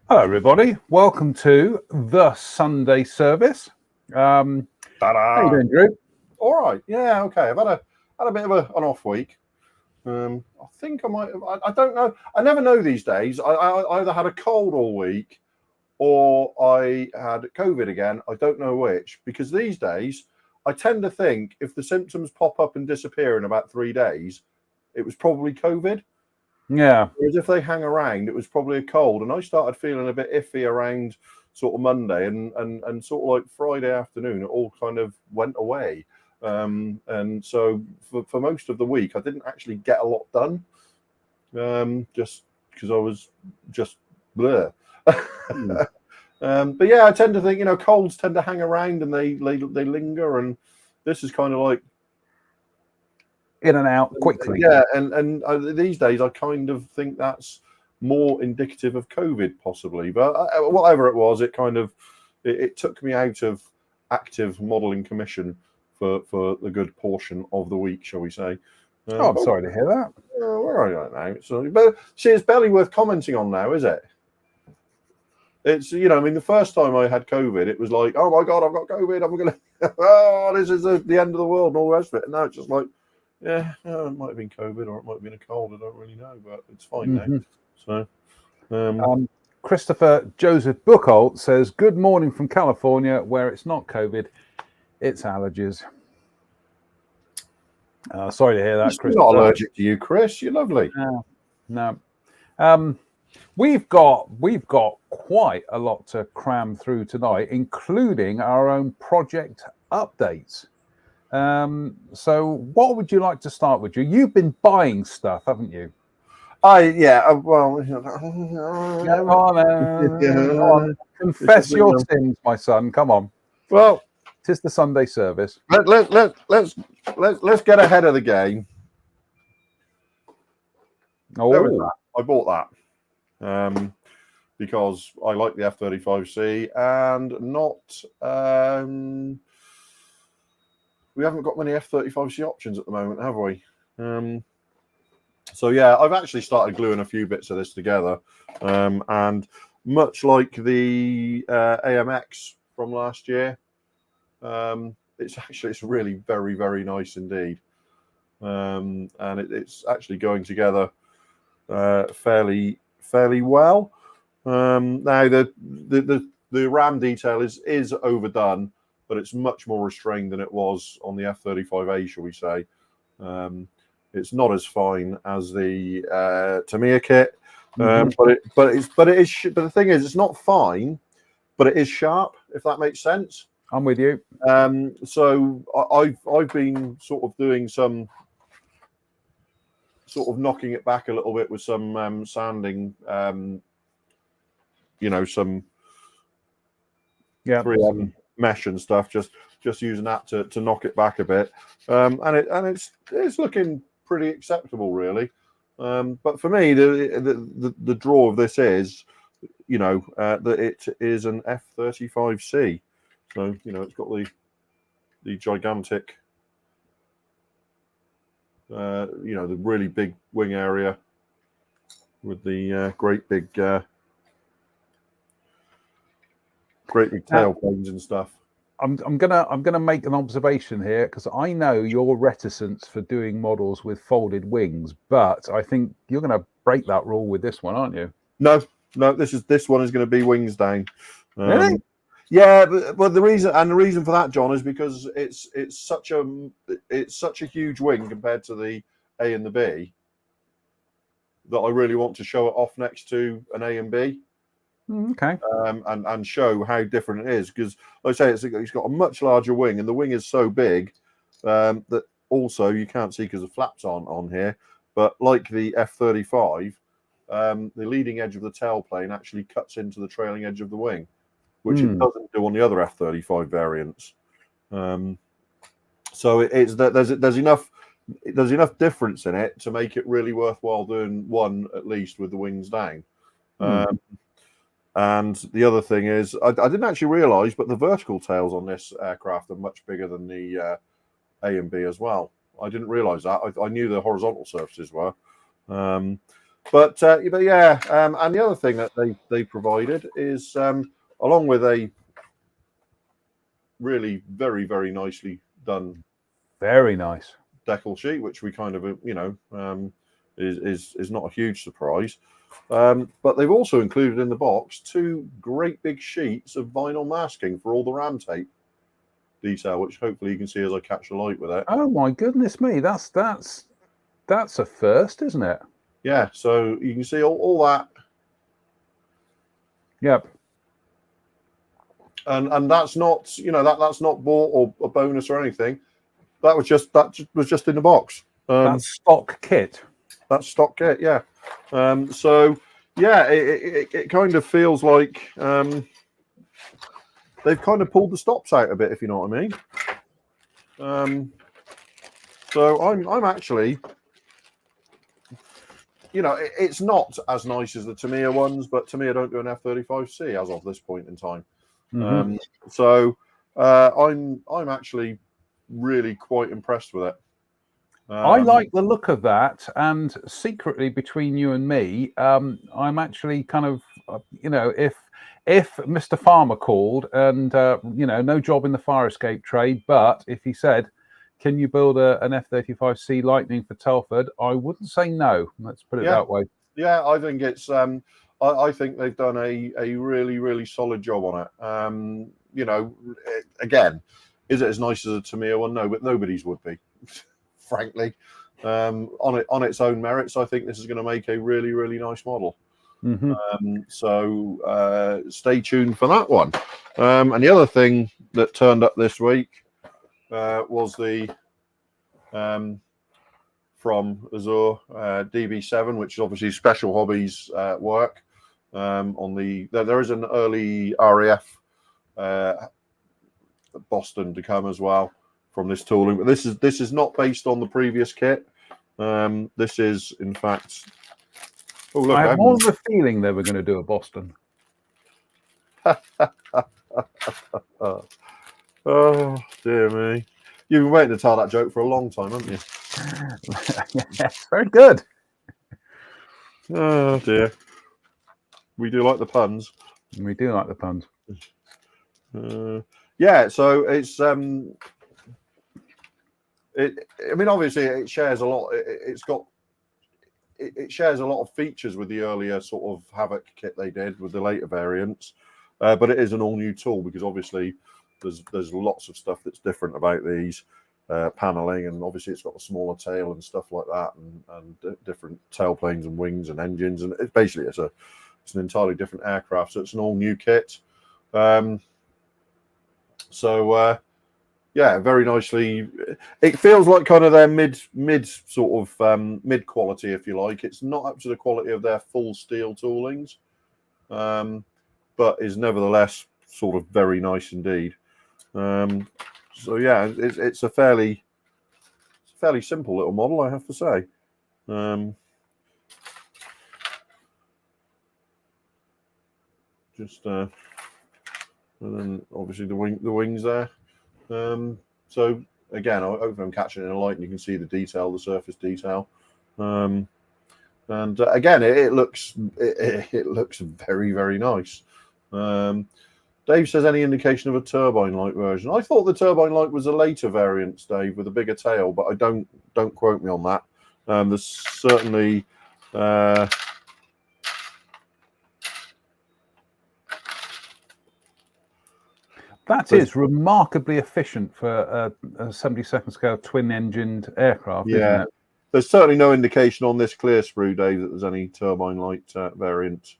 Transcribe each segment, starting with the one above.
Hello, everybody. Welcome to the Sunday service. How you doing, Drew? All right. Yeah. Okay. I've had a bit of an off week. I think I might have. I don't know. I never know these days. I either had a cold all week, or I had COVID again. I don't know which, because these days I tend to think if the symptoms pop up and disappear in about 3 days, it was probably COVID. Yeah. Whereas if they hang around, it was probably a cold. And I started feeling a bit iffy around sort of Monday and sort of like Friday afternoon. It all kind of went away. And so for most of the week, I didn't actually get a lot done, just because I was just blur. But yeah, I tend to think, colds tend to hang around and they linger. And this is kind of like in and out quickly. Yeah, and these days I kind of think that's more indicative of COVID, possibly. But whatever it was, it kind of it took me out of active modelling commission for a good portion of the week, shall we say? I'm sorry to hear that. Where are you now? So, but see, it's barely worth commenting on now, is it? It's the first time I had COVID, it was like, oh my God, I've got COVID. I'm gonna, this is the end of the world and all the rest of it. And now it's just like, yeah, it might have been COVID or it might have been a cold. I don't really know, but it's fine now. So, Christopher Joseph Buchholz says, "Good morning from California, where it's not COVID, it's allergies." Sorry to hear that, Chris. Not allergic to you, Chris. You're lovely. No. We've got quite a lot to cram through tonight, including our own project updates. So what would you like to start with? You've been buying stuff, haven't you? Well, Come on. Confess your sins, my son. Come on. Well, 'tis the Sunday service. Let's get ahead of the game. Oh, I bought that because I like the F-35C and not. We haven't got many F-35C options at the moment, have we? So yeah, I've actually started gluing a few bits of this together, and much like the AMX from last year, it's really very, very nice indeed, and it's actually going together fairly well. Now the RAM detail is overdone, but it's much more restrained than it was on the F-35A, shall we say. It's not as fine as the Tamiya kit, but the thing is, it's not fine, but it is sharp, if that makes sense. I'm with you. So I've been sort of doing some sort of knocking it back a little bit with some sanding, some 3M mesh and stuff, just using that to knock it back a bit, and it's looking pretty acceptable, really. But for me, the draw of this is, that it is an F-35C, so it's got the gigantic, the really big wing area with the great big tail planes and stuff. I'm gonna make an observation here, because I know your reticence for doing models with folded wings, but I think you're gonna break that rule with this one, aren't you? No, this one is going to be wings down. Really? Yeah, but the reason for that, John, is because it's such a huge wing compared to the A and the B that I really want to show it off next to an A and B. Okay. And show how different it is, because, like I say, it's got a much larger wing, and the wing is so big that also you can't see because the flaps aren't on here. but like the F-35, the leading edge of the tailplane actually cuts into the trailing edge of the wing, which it doesn't do on the other F-35 variants. So it's that there's enough difference in it to make it really worthwhile doing one at least with the wings down. And the other thing is, I didn't actually realise, but the vertical tails on this aircraft are much bigger than the A and B as well. I didn't realise that. I knew the horizontal surfaces were. But yeah, and the other thing that they provided is, along with a really very, very nicely done, very nice decal sheet, which we kind of is not a huge surprise. But they've also included in the box 2 great big sheets of vinyl masking for all the ram tape detail, which hopefully you can see as I catch the light with it. Oh my goodness me, that's a first, isn't it? Yeah, so you can see all that. Yep. And that's not, that's not bought or a bonus or anything. That was just in the box. That's stock kit. That's stock kit, yeah. So yeah, it kind of feels like they've kind of pulled the stops out a bit, if you know what I mean. So I'm actually, it's not as nice as the Tamiya ones, but Tamiya don't do an F-35C as of this point in time. So I'm actually really quite impressed with it. I like the look of that, and secretly between you and me, I'm actually kind of, if Mr. Farmer called and no job in the fire escape trade, but if he said, "Can you build an F-35C Lightning for Telford?" I wouldn't say no. Let's put it that way. Yeah, I think it's. I think they've done a really, really solid job on it. Again, is it as nice as a Tamiya one? No, but nobody's would be. Frankly, on its own merits, I think this is going to make a really, really nice model. So stay tuned for that one. And the other thing that turned up this week was the from Azure DB7, which is obviously Special Hobbies work. There is an early RAF Boston to come as well from this tooling, but this is not based on the previous kit. This is, in fact, look, I have more of a feeling they were going to do a Boston. Oh dear me! You've been waiting to tell that joke for a long time, haven't you? Yes, very good. Oh dear, we do like the puns. We do like the puns. Yeah, so it's obviously it shares a lot. It shares a lot of features with the earlier sort of Havoc kit they did with the later variants, but it is an all new tool because obviously there's lots of stuff that's different about these paneling, and obviously it's got a smaller tail and stuff like that, and different tailplanes and wings and engines, and it's an entirely different aircraft. So it's an all new kit. Yeah, very nicely. It feels like kind of their mid sort of mid quality, if you like. It's not up to the quality of their full steel toolings, but is nevertheless sort of very nice indeed. So yeah, it's a fairly simple little model, I have to say. And then obviously the wings there. So again, hopefully I'm catching it in a light and you can see the detail, the surface detail. And again, it looks very, very nice. Dave says, any indication of a turbine light version? I thought the turbine light was a later variant, Dave, with a bigger tail, but I don't quote me on that. There's certainly that is remarkably efficient for a 72nd scale twin-engined aircraft, isn't it? There's certainly no indication on this clear sprue, Dave, that there's any turbine light variant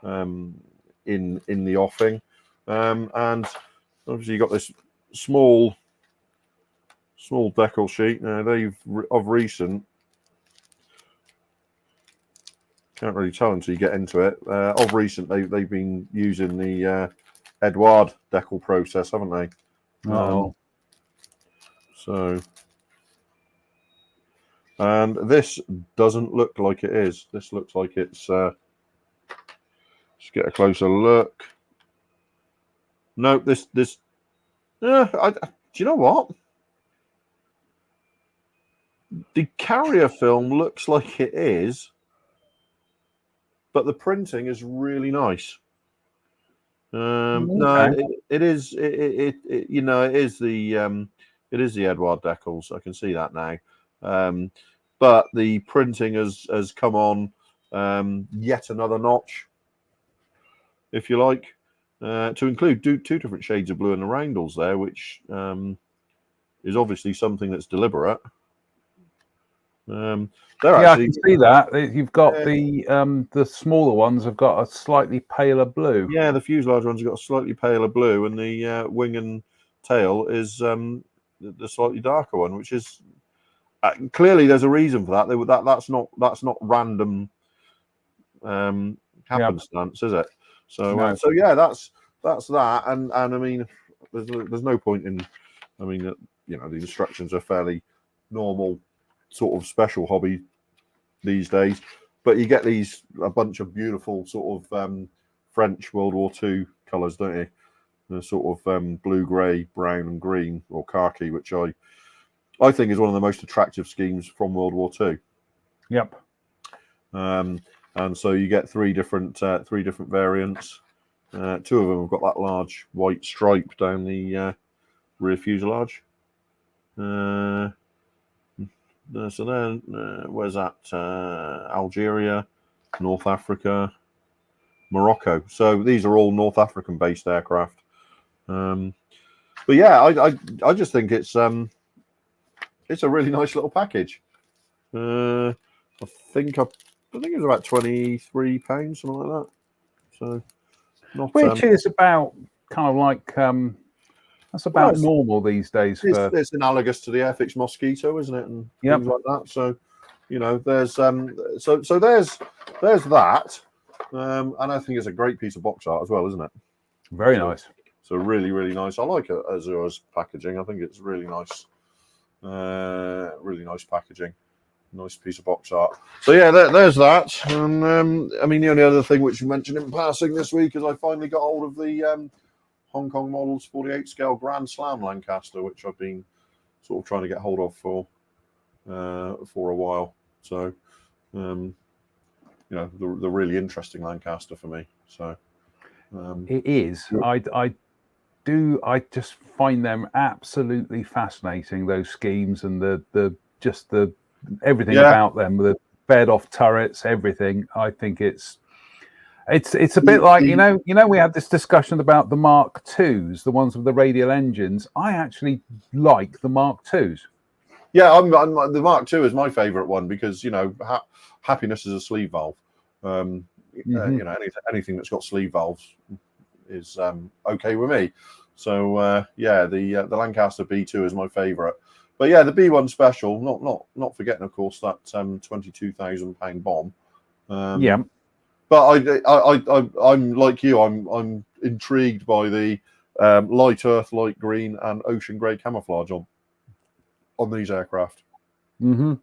in the offing. And obviously you got this small decal sheet. Now they've of recent Can't really tell until you get into it. Of recent, they've been using the Edouard decal process, haven't they? So, and this doesn't look like it is. This looks like it's. Let's get a closer look. No, this. Do you know what? The carrier film looks like it is, but the printing is really nice. No, it is. You know, it is the Edouard decals. I can see that now. But the printing has come on yet another notch, if you like, to include two different shades of blue in the roundels there, which is obviously something that's deliberate. I can see that. You've got the smaller ones have got a slightly paler blue. Yeah, the fuselage ones have got a slightly paler blue, and the wing and tail is the slightly darker one, which is clearly there's a reason for that. That's not random happenstance, is it? So No. So yeah, that's that, and I mean, there's no point in. I mean, you know, the instructions are fairly normal sort of special hobby these days, but you get a bunch of beautiful sort of French World War II colours, don't you? The sort of blue, grey, brown, and green, or khaki, which I think is one of the most attractive schemes from World War II. Yep. And so you get three different variants. Two of them have got that large white stripe down the rear fuselage. So then, where's that? Algeria, North Africa, Morocco. So these are all North African-based aircraft. But yeah, I just think it's a really nice little package. I think it was about £23, something like that. So, which is about kind of like that's about normal these days. It's analogous to the Airfix Mosquito, isn't it? And things like that. So, you know, there's there's that, and I think it's a great piece of box art as well, isn't it? Very nice. So really, really nice. I like Azura's packaging. I think it's really nice. Really nice packaging. Nice piece of box art. So yeah, there's that. And I mean, the only other thing which you mentioned in passing this week is I finally got hold of the Hong Kong Models 48 scale Grand Slam Lancaster, which I've been sort of trying to get hold of for a while. So, you know, the really interesting Lancaster for me. So it is. I just find them absolutely fascinating. Those schemes and the everything about them, the fed off turrets, everything. I think it's a bit like, you know, we had this discussion about the Mark IIs, the ones with the radial engines. I actually like the Mark IIs. Yeah, the Mark II is my favourite one because, you know, happiness is a sleeve valve. You know, anything that's got sleeve valves is okay with me. So yeah, the Lancaster B2 is my favourite. But yeah, the B1 Special, not forgetting, of course, that £22,000 bomb. Yeah. But I'm like you. I'm intrigued by the light earth, light green, and ocean grey camouflage on these aircraft. So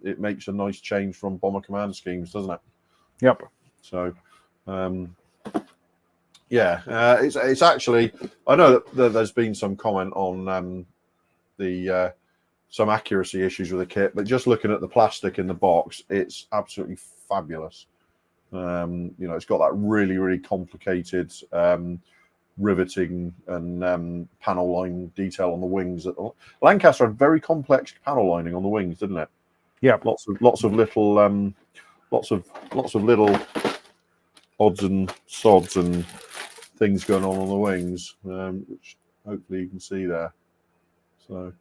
it makes a nice change from Bomber Command schemes, doesn't it? Yep. So yeah, it's actually, I know that there's been some comment on some accuracy issues with the kit, but just looking at the plastic in the box, it's absolutely fabulous. You know, it's got that really, really complicated riveting and panel line detail on the wings. Lancaster had very complex panel lining on the wings, didn't it? Yeah. Lots of little lots of little odds and sods and things going on the wings, which hopefully you can see there. So,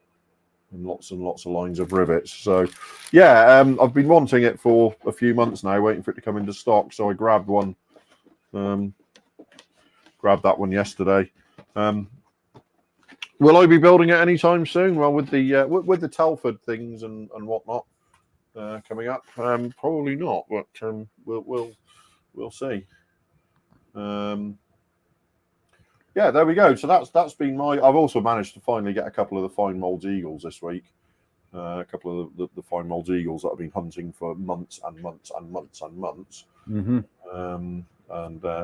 and lots of lines of rivets. So, yeah, I've been wanting it for a few months now, waiting for it to come into stock. So I grabbed one. Grabbed that one yesterday. Will I be building it anytime soon? Well, with the Telford things and whatnot, coming up? Probably not, but we'll see. Yeah, there we go. So that's been my. I've also managed to finally get a couple of the fine molds eagles this week. A couple of the fine molds eagles that I've been hunting for months and months and months and months. Mm-hmm.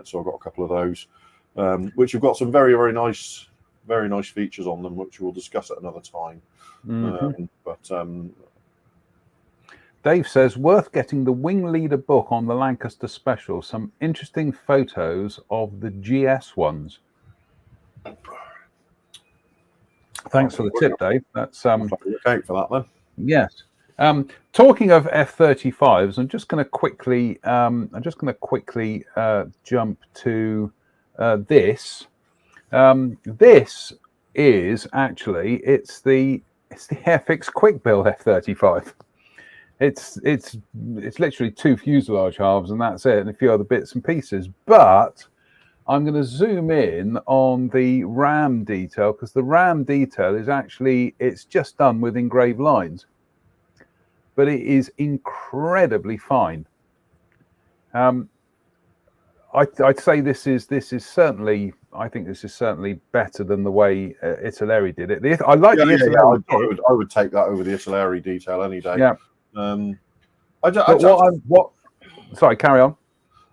So I've got a couple of those, which have got some very, very nice features on them, which we'll discuss at another time. Mm-hmm. Dave says, worth getting the Wing Leader book on the Lancaster special. Some interesting photos of the GS ones. Thanks for the tip, Dave. That's okay for that then. Yes. Talking of F-35s, I'm just going to quickly jump to this. This is actually it's the Airfix quick build F-35. It's literally 2 fuselage halves and that's it, and a few other bits and pieces. But I'm going to zoom in on the ram detail, because the ram detail is actually, it's just done with engraved lines, but it is incredibly fine. I'd say this is certainly, I think this is certainly better than the way Italeri did it. I like the Italeri. Yeah, I would take that over the Italeri detail any day. Yeah. Sorry, carry on.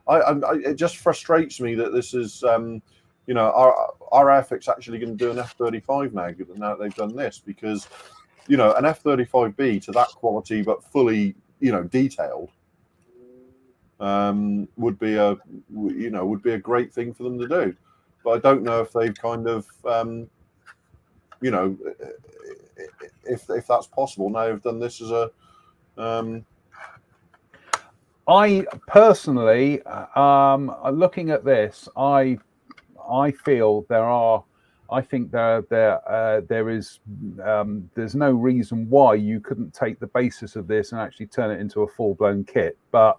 It just frustrates me that this is, our Airfix actually going to do an F-35 now that they've done this, because, an F-35B to that quality but fully, detailed, would be a great thing for them to do. But I don't know if they've kind of, if that's possible now they've done this as a. I personally, looking at this, I feel there's no reason why you couldn't take the basis of this and actually turn it into a full-blown kit. But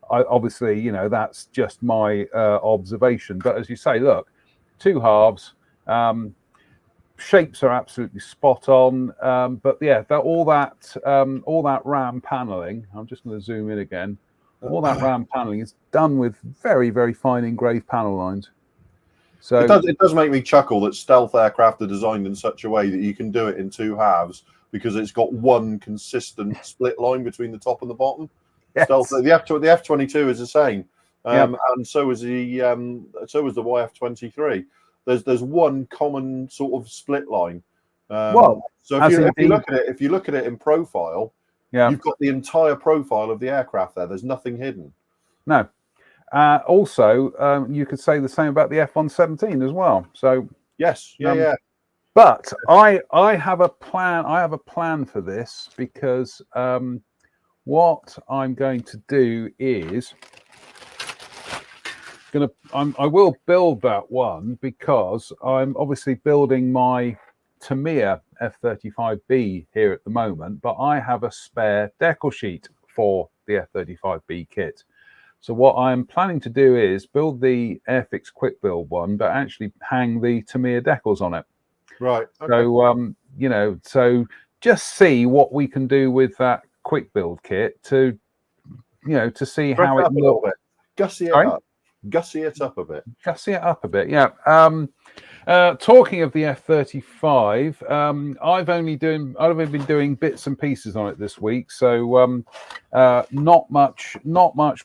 obviously, that's just my observation. But as you say, look, 2 halves, shapes are absolutely spot on. But yeah, all that ram paneling. I'm just going to zoom in again. All that ram paneling is done with very, very fine engraved panel lines. So it does make me chuckle that stealth aircraft are designed in such a way that you can do it in 2 halves, because it's got one consistent split line between the top and the bottom. Yes. Stealth, the F-22 is the same, and so is the YF-23. There's one common sort of split line. So if you look at it in profile. Yeah. You've got the entire profile of the aircraft there. There's nothing hidden. No. Also, you could say the same about the F-117 as well. So yes, yeah. But I have a plan. I have a plan for this, because what I'm going to do is I will build that one, because I'm obviously building my Tamiya F-35B here at the moment, but I have a spare decal sheet for the F-35B kit. So what I'm planning to do is build the Airfix quick build one, but actually hang the Tamiya decals on it. Right. Okay. So so just see what we can do with that quick build kit to see how it looks. Gussy it up. Gussy it up a bit. Gussy it up a bit. Yeah. Talking of the F-35, I've only been doing bits and pieces on it this week, so not much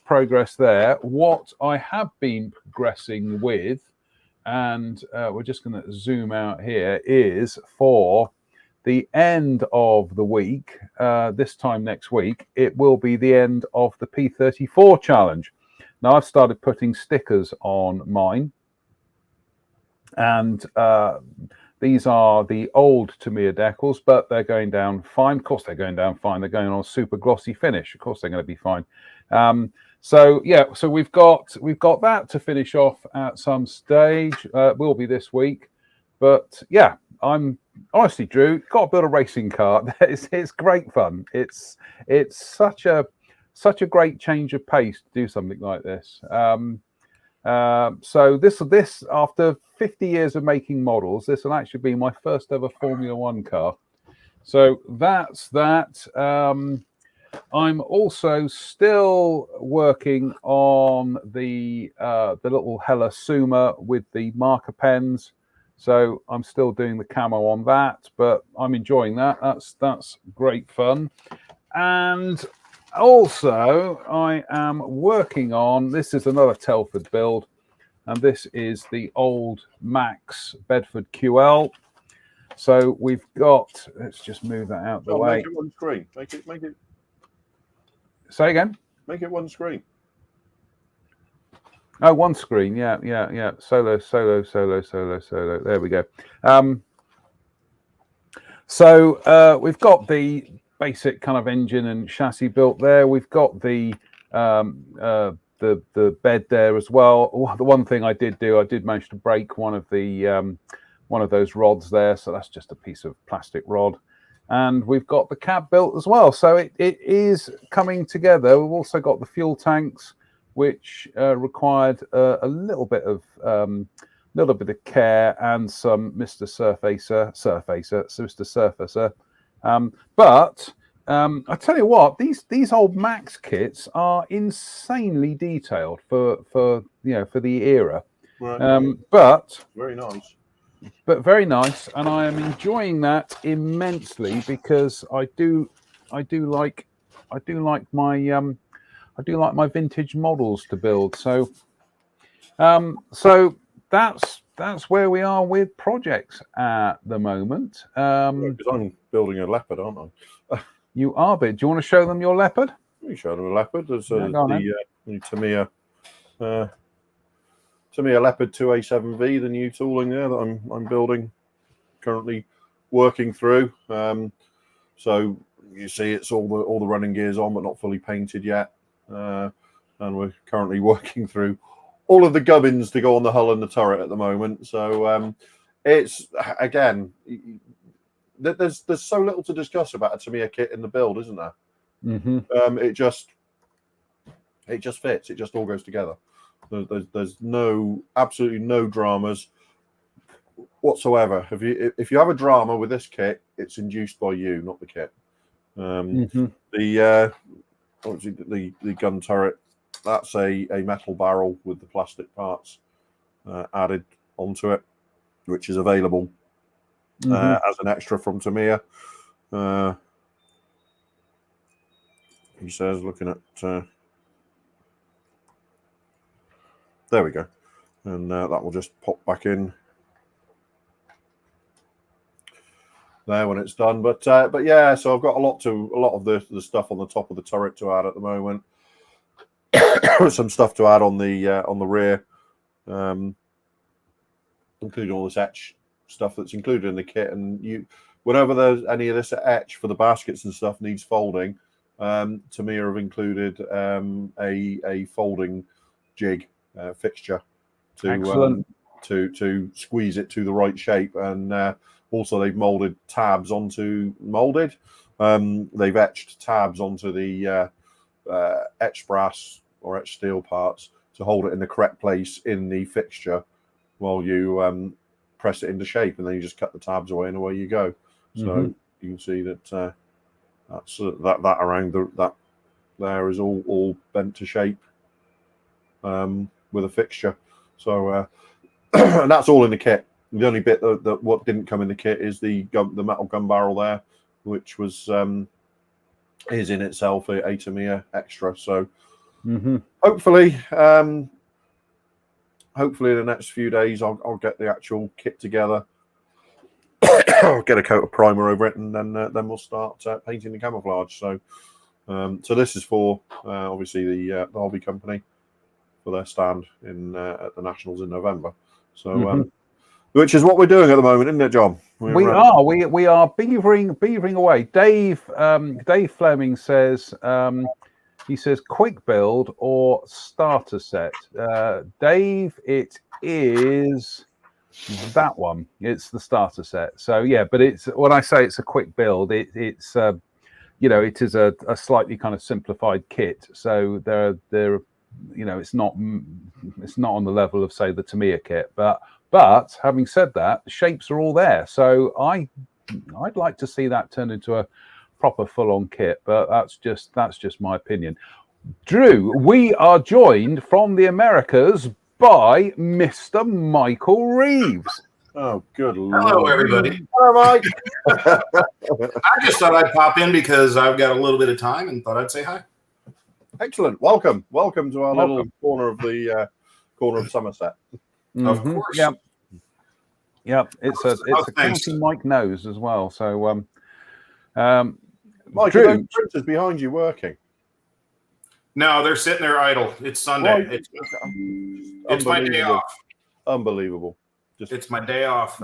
progress there. What I have been progressing with, and we're just going to zoom out here, is for the end of the week, this time next week, it will be the end of the P-34 challenge. Now, I've started putting stickers on mine, and these are the old Tamiya decals, but they're going down fine. Of course, they're going down fine. They're going on a super glossy finish. Of course, they're going to be fine. So we've got that to finish off at some stage. Will be this week, but yeah, I'm honestly, Drew, got to build a racing car. It's great fun. It's such a great change of pace to do something like this. So this after 50 years of making models, this will actually be my first ever Formula One car. So that's that. I'm also still working on the little Hella Suma with the marker pens. So I'm still doing the camo on that, but I'm enjoying that. That's great fun. And also I am working on, this is another Telford build, and this is the old Max Bedford QL. So we've got, let's just move that out the way. Make it one screen. Make it. Say again? Make it one screen. Oh, one screen. Yeah. Solo. There we go. So we've got the basic kind of engine and chassis built there. We've got the bed there as well. The one thing I did manage to break one of those rods there. So that's just a piece of plastic rod. And we've got the cab built as well. So it is coming together. We've also got the fuel tanks, which required a little bit of care and some Mr. Surfacer. But I tell you what, these old Max kits are insanely detailed for the era. Right. But very nice. But very nice, and I am enjoying that immensely because I do like my vintage models to build. So that's where we are with projects at the moment. Because I'm building a leopard, aren't I? You are, but do you want to show them your leopard? You show them a leopard. There's the Tamiya Leopard 2A7V, the new tooling there that I'm building, currently working through. So you see, it's all the running gears on, but not fully painted yet. And we're currently working through all of the gubbins to go on the hull and the turret at the moment. So it's, again, there's so little to discuss about a Tamiya kit in the build, isn't there? Mm-hmm. It just fits. It just all goes together. There's absolutely no dramas whatsoever. If you have a drama with this kit, it's induced by you, not the kit. The gun turret, that's a metal barrel with the plastic parts added onto it, which is available as an extra from Tamiya. He says, looking at there we go, and that will just pop back in there when it's done. But yeah, so I've got a lot of the stuff on the top of the turret to add at the moment. Some stuff to add on the rear, including all this etch stuff that's included in the kit. And whenever there's any of this etch for the baskets and stuff needs folding, Tamiya have included a folding jig fixture to squeeze it to the right shape, and also they've molded tabs onto they've etched tabs onto the etched brass or etched steel parts to hold it in the correct place in the fixture while you press it into shape, and then you just cut the tabs away and away you go. So you can see that that's that around that there is all bent to shape with a fixture. So and that's all in the kit. The only bit that what didn't come in the kit is the metal gun barrel there, which was is in itself a Tamiya extra. So hopefully in the next few days I'll get the actual kit together. I'll get a coat of primer over it, and then we'll start painting the camouflage. So so this is for obviously the hobby company for their stand at the Nationals in November. So which is what we're doing at the moment, isn't it, John? We are beavering away. Dave Fleming says he says quick build or starter set. Dave, it is that one. It's the starter set. So yeah, but it's when I say it's a quick build, it's it is a slightly kind of simplified kit. So they're it's not on the level of, say, the Tamiya kit, but having said that, the shapes are all there. So I'd like to see that turned into a proper full-on kit, but that's just my opinion. Drew, we are joined from the Americas by Mr. Michael Reeves. Oh, good Hello, Lord. everybody. Hello, Mike. I just thought I'd pop in because I've got a little bit of time and thought I'd say hi. Excellent. Welcome to our little corner of the corner of Somerset. Of course. Yep. It's a county Mike knows as well. So, Mike, Drew, are those printers behind you working? No, they're sitting there idle. It's Sunday. It's my day off. Unbelievable. It's my day off.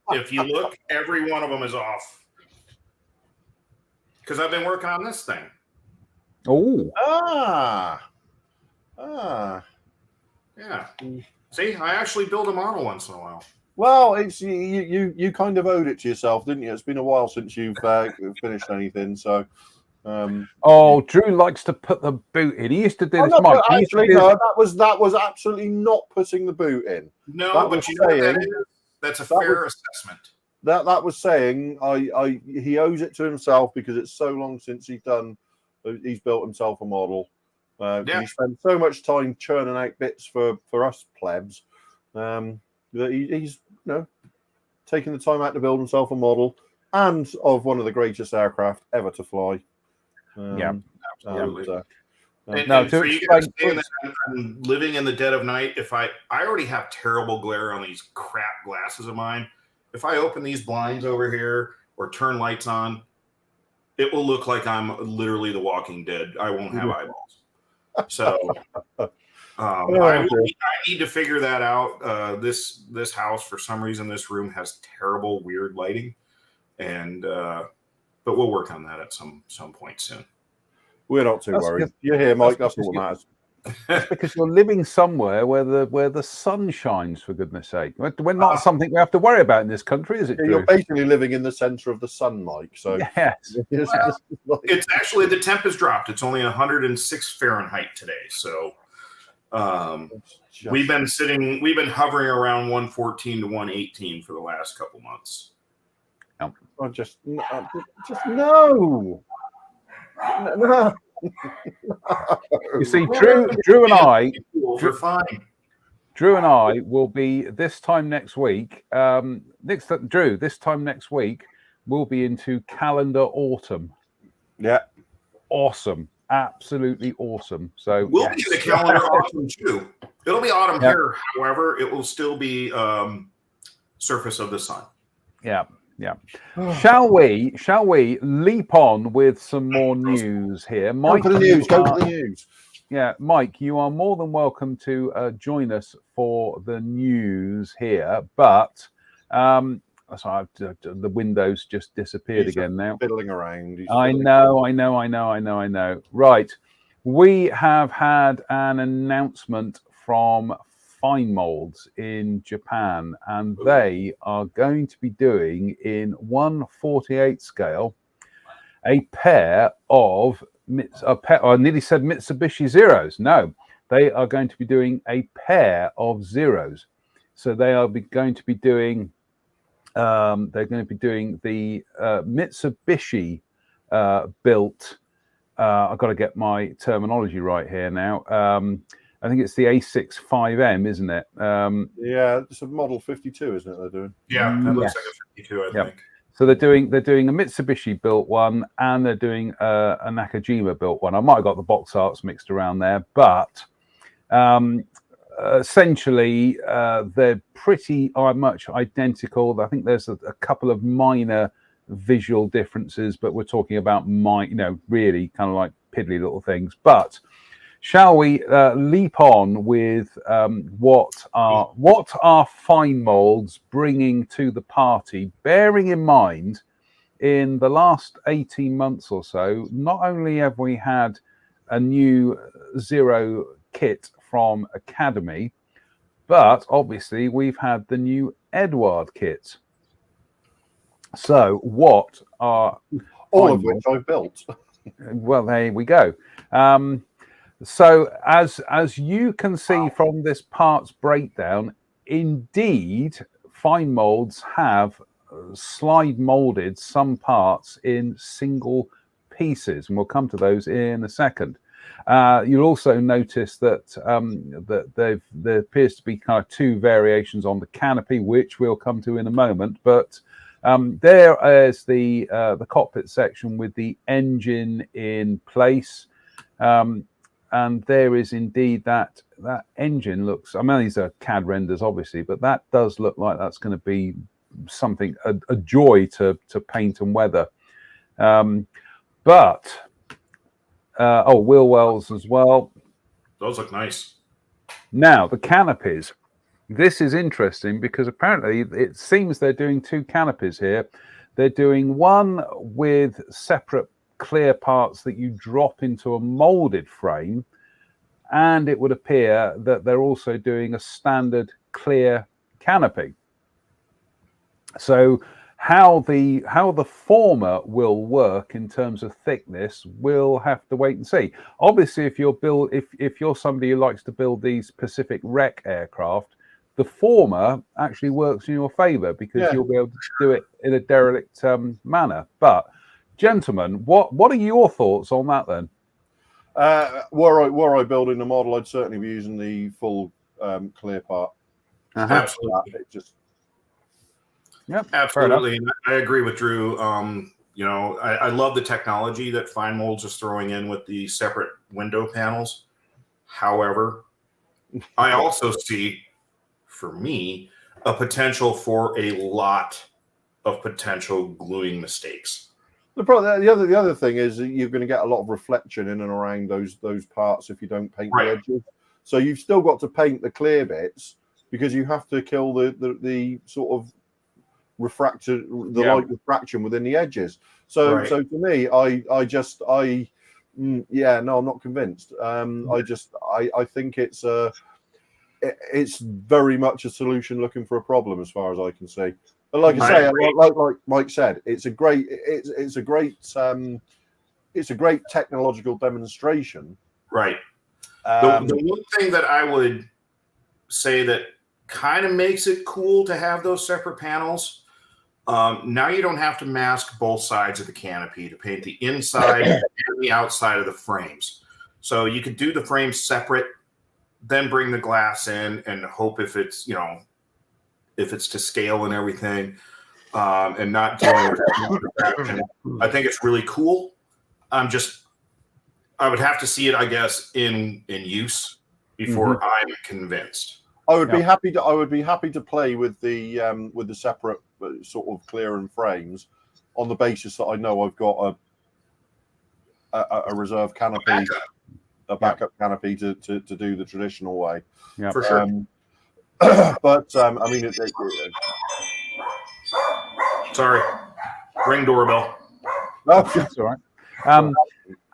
If you look, every one of them is off because I've been working on this thing. Oh. Yeah. See, I actually build a model once in a while. Well, it's you kind of owed it to yourself, didn't you? It's been a while since you've finished anything, so. Drew likes to put the boot in. He used to do this. Mike. That was absolutely not putting the boot in. No, but you know what that is? That's a fair assessment. That was saying he owes it to himself because it's so long since he's built himself a model. He spent so much time churning out bits for us plebs that he's taking the time out to build himself a model and of one of the greatest aircraft ever to fly. Absolutely. And for you guys saying that I'm living in the dead of night, if I already have terrible glare on these crap glasses of mine. If I open these blinds over here or turn lights on, it will look like I'm literally the Walking Dead. I won't have eyeballs. So I need to figure that out. This house, for some reason, this room has terrible, weird lighting, and but we'll work on that at some point soon. We're not too worried. You're here, Mike. That's all that matters. That's because you're living somewhere where the sun shines. For goodness' sake, we're not something we have to worry about in this country, is it? Yeah, you're basically living in the centre of the sun, Mike. So yes, it's actually the temp has dropped. It's only 106 Fahrenheit today. So we've been hovering around 114 to 118 for the last couple months. Just no. You see, Drew and I, we're fine. Drew and I will be this time next week. Drew, this time next week, we'll be into calendar autumn. Yeah, awesome, absolutely awesome. So we'll be in the calendar autumn too. It'll be autumn here, however, it will still be surface of the sun. Yeah. Shall we leap on with some more news here? Mike, go to the news. Yeah, Mike, you are more than welcome to join us for the news here. But sorry, the window's just disappeared again now. Fiddling around. I know. Right, we have had an announcement from Fine Molds in Japan, and they are going to be doing in 1/48 scale a pair of I nearly said Mitsubishi Zeros. No, they are going to be doing a pair of Zeros. So they are going to be doing the Mitsubishi built. I've got to get my terminology right here now. I think it's the A65M, isn't it? Yeah, it's a model 52, isn't it? They're doing. Yeah, that looks like a 52, I think. So they're doing a Mitsubishi built one, and they're doing a Nakajima built one. I might have got the box arts mixed around there, but essentially they're pretty much identical. I think there's a couple of minor visual differences, but we're talking about really kind of like piddly little things. But shall we leap on with what are Fine Molds bringing to the party, bearing in mind in the last 18 months or so, not only have we had a new Zero kit from Academy, but obviously we've had the new Edward kit. So what are all of which I've built? Well, there we go. So as you can see from this parts breakdown, indeed, Fine Molds have slide molded some parts in single pieces, and we'll come to those in a second. You'll also notice that there appears to be kind of two variations on the canopy, which we'll come to in a moment. But there is the cockpit section with the engine in place, and there is indeed that engine looks. I mean, these are CAD renders, obviously, but that does look like that's going to be something a joy to paint and weather. Wheel wells as well. Those look nice. Now, the canopies. This is interesting because apparently it seems they're doing two canopies here. They're doing one with separate clear parts that you drop into a molded frame, and it would appear that they're also doing a standard clear canopy. So how the former will work in terms of thickness, we'll have to wait and see. Obviously, if you're somebody who likes to build these Pacific wreck aircraft, the former actually works in your favor because you'll be able to do it in a derelict manner. But gentlemen, what are your thoughts on that then? Were I building the model, I'd certainly be using the full clear part. Absolutely. Yep, absolutely. I agree with Drew. I love the technology that Fine Molds is throwing in with the separate window panels. However, I also see, for me, a potential for a lot of potential gluing mistakes. The other thing is that you're going to get a lot of reflection in and around those parts if you don't paint the edges. So you've still got to paint the clear bits because you have to kill the sort of light refraction within the edges. So to me, I'm not convinced. I think it's very much a solution looking for a problem as far as I can see. But like I say, like Mike said, it's a great technological demonstration. Right. The one thing that I would say that kind of makes it cool to have those separate panels. Now you don't have to mask both sides of the canopy to paint the inside and the outside of the frames. So you could do the frames separate, then bring the glass in and hope if it's to scale and everything, and not dealing with refraction. I think it's really cool. I would have to see it, I guess, in use before I'm convinced. I would be happy to play with the separate sort of clear and frames on the basis that I know I've got a reserve canopy, a backup canopy to do the traditional way. Yeah, for sure. But I mean, sorry, ring doorbell. That's all right.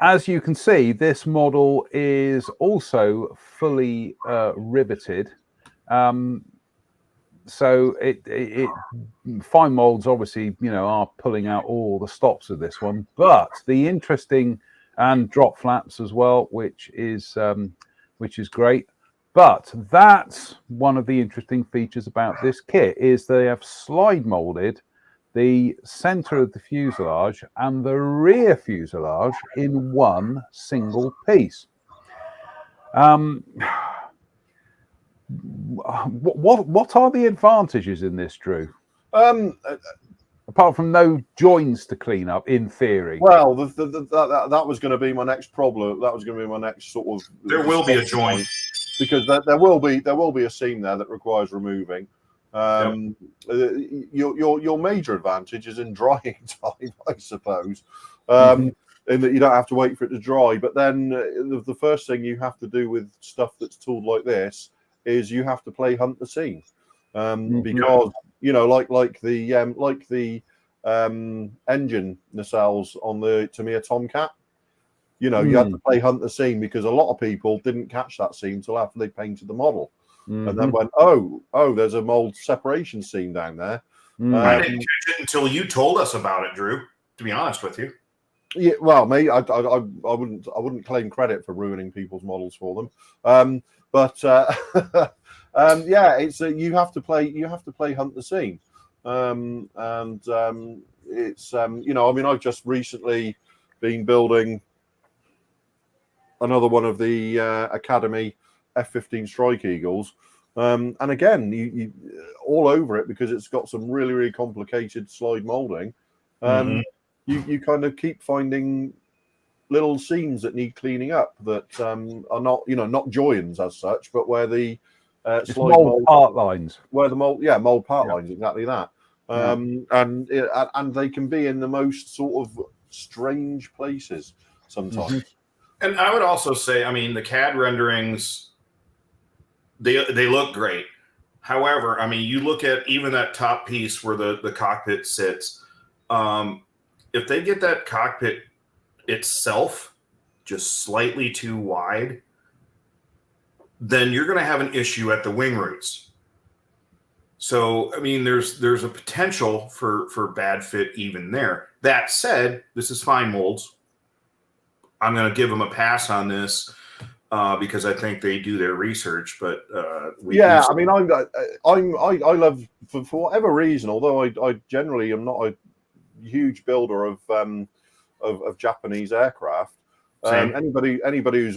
As you can see, this model is also fully riveted. So it Fine Molds obviously are pulling out all the stops of this one, but the interesting and drop flaps as well, which is great. But that's one of the interesting features about this kit is they have slide molded the center of the fuselage and the rear fuselage in one single piece. What are the advantages in this, Drew? Apart from no joins to clean up, in theory. Well, that was going to be my next problem. That was going to be my next sort of. There will be a joint because there will be a seam there that requires removing. Your major advantage is in drying time, I suppose, in that you don't have to wait for it to dry. But then the first thing you have to do with stuff that's tooled like this is you have to play hunt the seam, because like the engine nacelles on the Tamiya Tomcat. You had to play hunt the seam because a lot of people didn't catch that seam till after they painted the model. And then went, oh, there's a mold separation seam down there. I didn't catch it until you told us about it, Drew. To be honest with you. Yeah, well, me, I wouldn't claim credit for ruining people's models for them. It's you have to play hunt the seam. It's I've just recently been building another one of the Academy F-15 Strike Eagles, and again, you all over it because it's got some really, really complicated slide molding. You kind of keep finding little seams that need cleaning up that are not joins as such, but where the slide mold part lines, where the mold part lines, exactly that. And they can be in the most sort of strange places sometimes. And I would also say, I mean, the CAD renderings, they look great. However, I mean, you look at even that top piece where the cockpit sits. If they get that cockpit itself just slightly too wide, then you're going to have an issue at the wing roots. So, I mean, there's a potential for bad fit even there. That said, this is fine molds. I'm going to give them a pass on this because I think they do their research. But I love for whatever reason. Although I generally am not a huge builder of Japanese aircraft. Anybody who's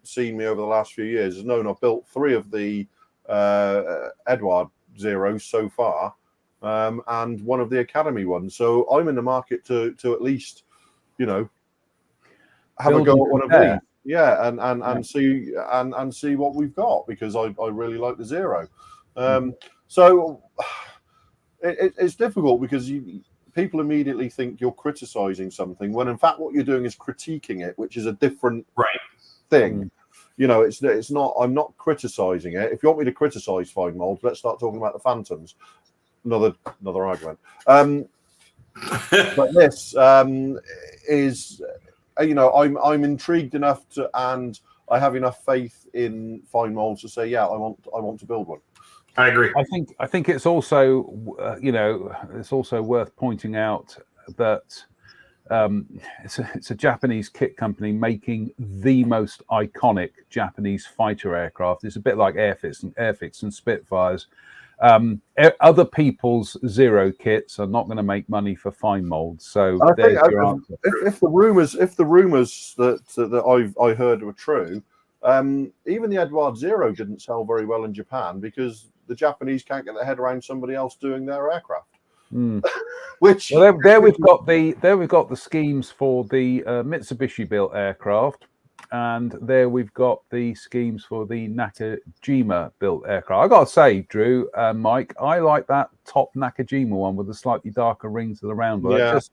seen me over the last few years has known I've built 3 of the Edward Zeros so far, and 1 of the Academy ones. So I'm in the market to at least, have a go at one of these. Yeah, and see what we've got, because I really like the Zero. So it's difficult because people immediately think you're criticizing something when in fact what you're doing is critiquing it, which is a different thing. It's not. I'm not criticizing it. If you want me to criticize fine molds, let's start talking about the Phantoms. Another argument. But this is. I'm intrigued enough to, and I have enough faith in fine molds to say, I want to build one. I agree. I think it's also, it's also worth pointing out that it's a Japanese kit company making the most iconic Japanese fighter aircraft. It's a bit like Airfix and Spitfires. Other people's Zero kits are not going to make money for fine molds. So there's your answer. If the rumors that I heard were true, even the Edward Zero didn't sell very well in Japan because the Japanese can't get their head around somebody else doing their aircraft. Which there we've got the schemes for the Mitsubishi built aircraft. And there we've got the schemes for the Nakajima built aircraft. I got to say, Drew and Mike, I like that top Nakajima one with the slightly darker rings to the round. That's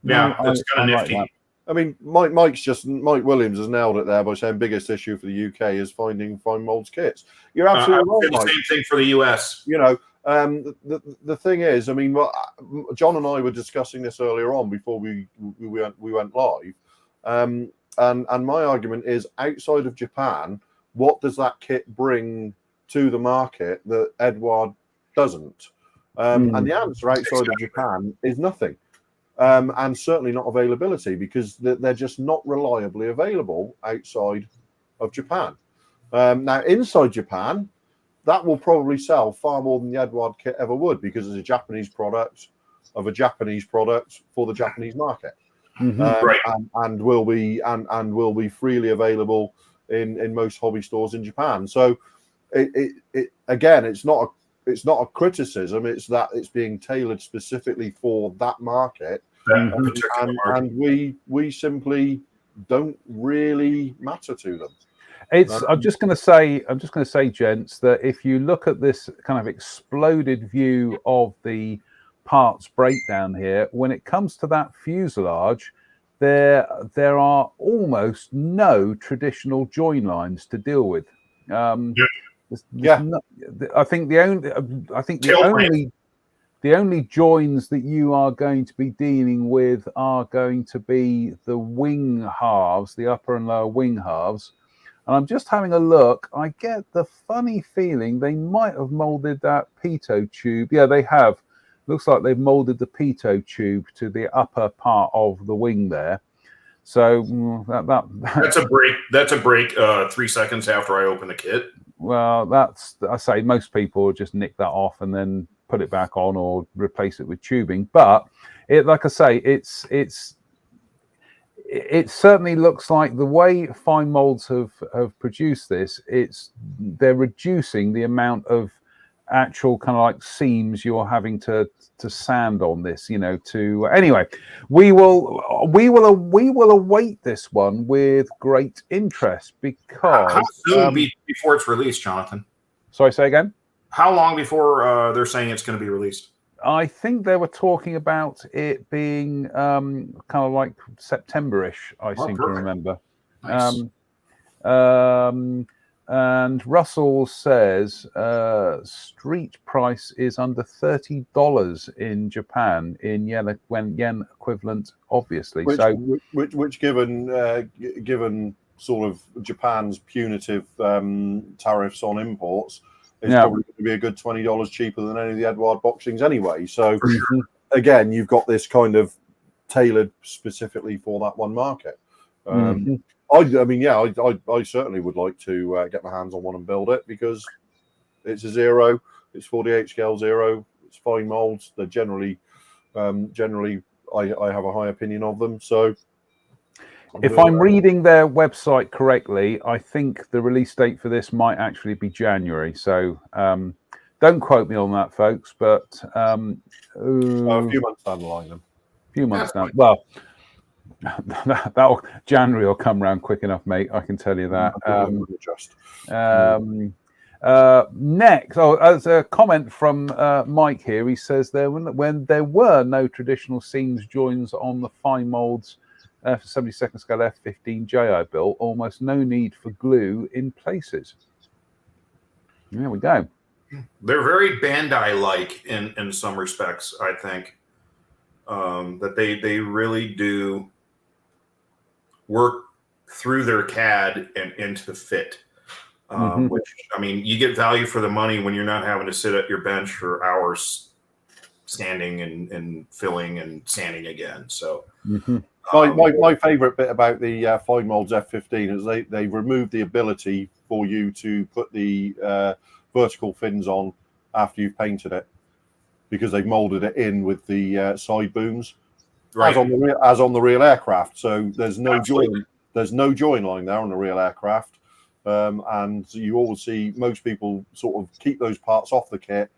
kind of nifty. Like I mean, Mike Williams has nailed it there by saying biggest issue for the UK is finding fine molds kits. You're absolutely right, Mike. Same thing for the US. The thing is, I mean, John and I were discussing this earlier on before we went live. And my argument is, outside of Japan, what does that kit bring to the market that Edward doesn't? And the answer outside of Japan is nothing. And certainly not availability, because they're just not reliably available outside of Japan. Now, inside Japan, that will probably sell far more than the Edward kit ever would, because it's a Japanese product of a Japanese product for the Japanese market. And will be freely available in most hobby stores in Japan. So it again, it's not a criticism. It's that it's being tailored specifically for that market, and we simply don't really matter to them. I'm just going to say, gents, that if you look at this kind of exploded view of the parts breakdown here, when it comes to that fuselage, there are almost no traditional join lines to deal with. I think the only joins that you are going to be dealing with are going to be the wing halves, the upper and lower wing halves. And I'm just having a look. I get the funny feeling they might have molded that pitot tube. Yeah, they have. Looks like they've molded the pitot tube to the upper part of the wing there. So that's a break. That's a break 3 seconds after I open the kit. Well, that's, I say, most people just nick that off and then put it back on or replace it with tubing. But it, like I say, it certainly looks like the way fine molds have produced this, they're reducing the amount of actual kind of like seams you're having to sand on this, you know. To anyway, we will await this one with great interest because how soon before it's released, Jonathan? Sorry, say again. How long before they're saying it's going to be released? I think they were talking about it being kind of like September-ish, I seem to remember. Nice. And Russell says street price is under $30 in Japan in yen equivalent, obviously. Which given sort of Japan's punitive tariffs on imports, is probably going to be a good $20 cheaper than any of the Edward boxings anyway. So again, you've got this kind of tailored specifically for that one market. I mean, yeah, I certainly would like to get my hands on one and build it because it's a zero, it's 48 scale zero, it's fine molds. They're generally I have a high opinion of them. So if I'm reading their website correctly, I think the release date for this might actually be January. So don't quote me on that, folks. But a few months down the line, then. A few months down. Well, January will come around quick enough, mate. I can tell you that. Next, as a comment from Mike here, he says when there were no traditional seams joins on the fine molds for 72nd scale F-15 JI built, almost no need for glue in places. There we go. They're very Bandai-like in some respects, I think. That they really do work through their CAD and into the fit. Which, I mean, you get value for the money when you're not having to sit at your bench for hours sanding and filling and sanding again. So my favorite bit about the fine molds F-15 is they removed the ability for you to put the vertical fins on after you've painted it, because they've molded it in with the side booms, as on the real aircraft. So there's no join line there on the real aircraft. And you always see most people sort of keep those parts off the kit,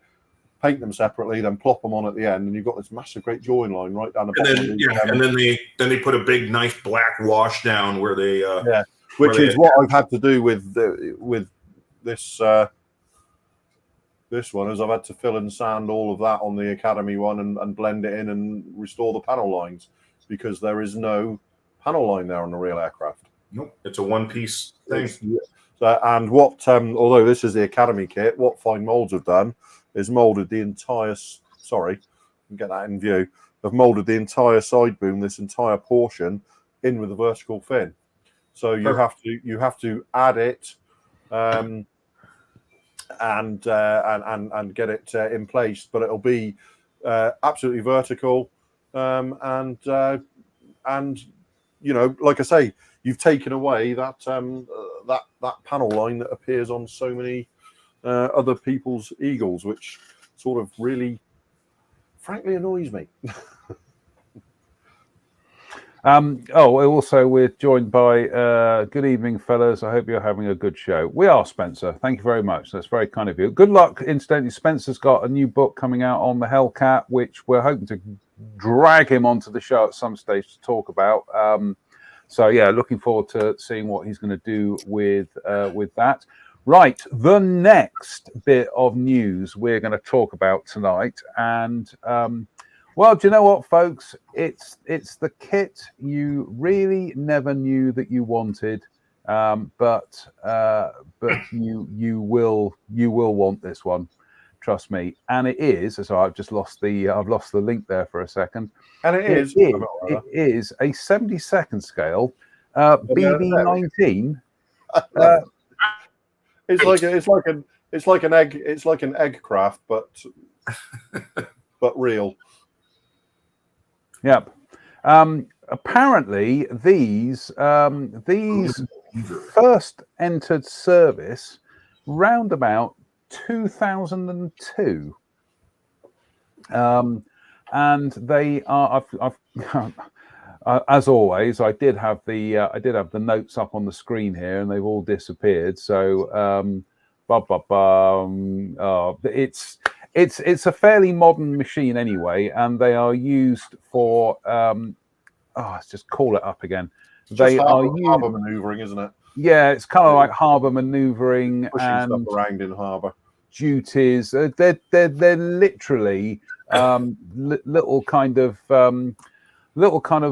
paint them separately, then plop them on at the end, and you've got this massive great join line right down the bottom. And then they put a big nice black wash down where they which is what I've had to do with this this one, is I've had to fill and sand all of that on the Academy one and blend it in and restore the panel lines, because there is no panel line there on the real aircraft. Nope, it's a one-piece thing. And what, although this is the Academy kit, what fine molds have done is molded the entire. Sorry, get that in view. They've molded the entire side boom, this entire portion, in with a vertical fin. So you have to add it, and get it in place, but it'll be absolutely vertical, and you know, like I say, you've taken away that that panel line that appears on so many other people's Eagles, which sort of really, frankly, annoys me. Also, we're joined by good evening, fellas. I hope you're having a good show. We are, Spencer. Thank you very much. That's very kind of you. Good luck. Incidentally, Spencer's got a new book coming out on the Hellcat, which we're hoping to drag him onto the show at some stage to talk about. So yeah, looking forward to seeing what he's going to do with that. Right, the next bit of news we're going to talk about tonight, and well, do you know what, folks? It's the kit you really never knew that you wanted, but you will want this one. Trust me. And it is. So I've lost the link there for a second. And it is a 72nd scale BB-19. It's like an egg craft, but real. Yep. Apparently, these first entered service round about 2002. And they are. I've as always, I did have the notes up on the screen here, and they've all disappeared. So, it's a fairly modern machine anyway, and they are used for. Let's just call it up again. They are harbour manoeuvring, isn't it? Yeah, it's kind of like harbour manoeuvring Pushing and stuff around in harbour. Duties. They're literally little kind of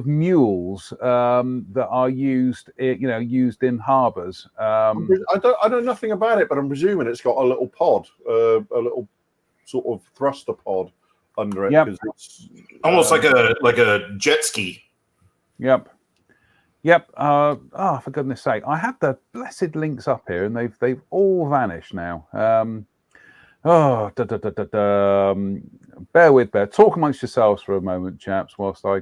mules that are used, used in harbours. I know nothing about it, but I'm presuming it's got a little pod, a little sort of thruster pod under it. Yep. It's almost like a jet ski. Yep. For goodness sake, I had the blessed links up here, and they've all vanished now. Bear with. Talk amongst yourselves for a moment, chaps, whilst I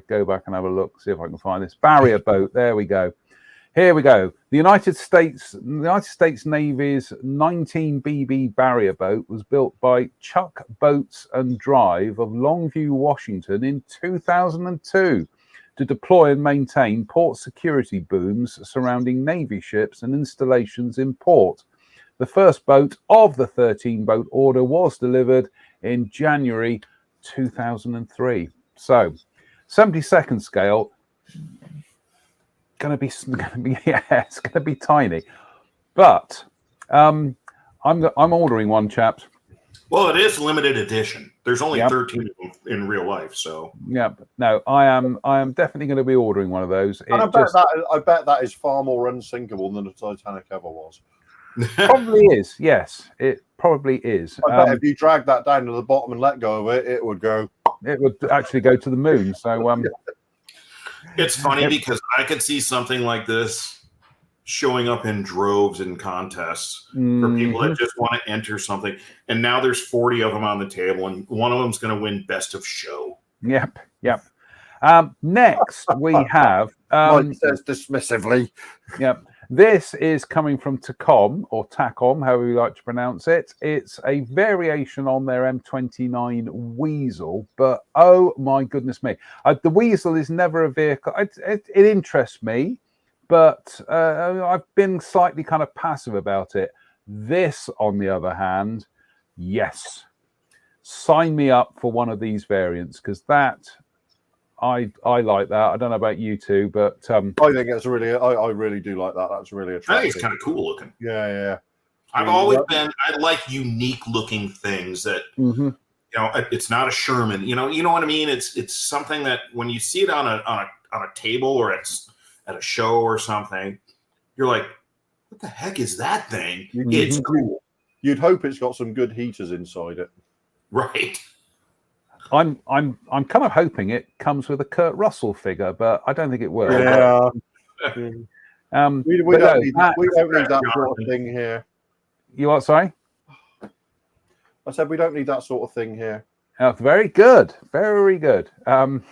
go back and have a look, see if I can find this barrier boat. There we go. Here we go. The United States Navy's 19 BB barrier boat was built by Chuck Boats and Drive of Longview, Washington, in 2002 to deploy and maintain port security booms surrounding Navy ships and installations in port. The first boat of the 13-boat order was delivered in January 2003. So, 72nd scale, it's going to be tiny. But I'm ordering one, chaps. Well, it is limited edition. There's only 13 of them in real life, so. Yeah, no, I am definitely going to be ordering one of those. I bet that is far more unsinkable than the Titanic ever was. Probably is. Yes, it probably is. I bet if you drag that down to the bottom and let go of it, it would go. It would actually go to the moon. So it's funny because I could see something like this showing up in droves in contests for people that just want to enter something. And now there's 40 of them on the table, and one of them's going to win best of show. Yep. Next, we have. Mike says dismissively. Yep. This is coming from Takom, or Takom, however you like to pronounce it. It's a variation on their M29 Weasel, but oh my goodness me. The Weasel is never a vehicle. It interests me, but I've been slightly kind of passive about it. This, on the other hand, yes. Sign me up for one of these variants, because that... I like that. I don't know about you two, but I think it's really. I really do like that. That's really attractive. I think it's kind of cool looking. Yeah. I've always been. I like unique looking things that it's not a Sherman. You know what I mean. It's something that when you see it on a table or at a show or something, you're like, what the heck is that thing? It's cool. You'd hope it's got some good heaters inside it, right? I'm kind of hoping it comes with a Kurt Russell figure, but I don't think it will. Yeah. We don't need that sort of thing here. You what? Sorry? I said we don't need that sort of thing here. Very good. Very good. Well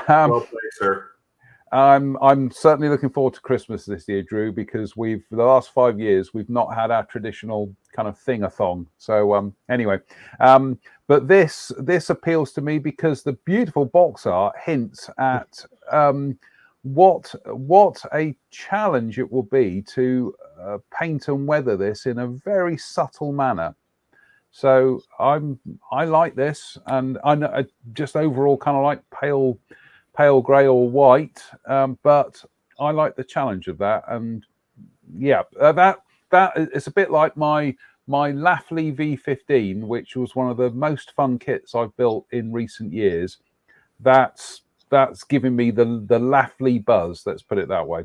played, sir. I'm certainly looking forward to Christmas this year, Drew, because for the last 5 years we've not had our traditional kind of thing-a-thong. So anyway, but this appeals to me because the beautiful box art hints at what a challenge it will be to paint and weather this in a very subtle manner. So I like this, and I just overall kind of like pale grey or white, but I like the challenge of that. And yeah, that is a bit like my Lafley V15, which was one of the most fun kits I've built in recent years. That's giving me the Lafley buzz. Let's put it that way.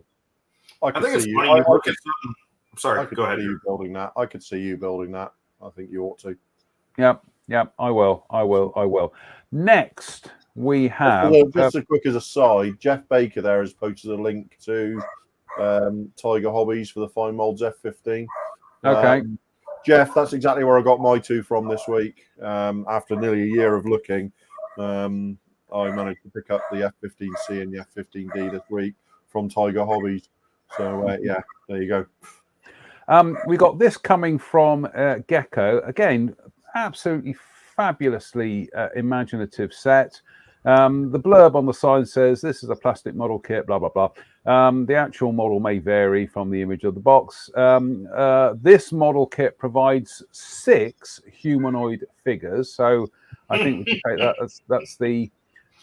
I think it's funny you look at something. I'm sorry, go ahead. You building that. I could see you building that. I think you ought to. Yep, I will. Next, we have... just as quick as a side, Jeff Baker there has posted a link to Tiger Hobbies for the Fine Molds F-15. Okay. Jeff, that's exactly where I got my two from this week. After nearly a year of looking, I managed to pick up the F-15C and the F-15D this week from Tiger Hobbies. So, yeah, there you go. We got this coming from Gecko. Again, absolutely fabulously imaginative set. The blurb on the side says this is a plastic model kit, blah, blah, blah. The actual model may vary from the image of the box. This model kit provides 6 humanoid figures. So I think we can take that. That's the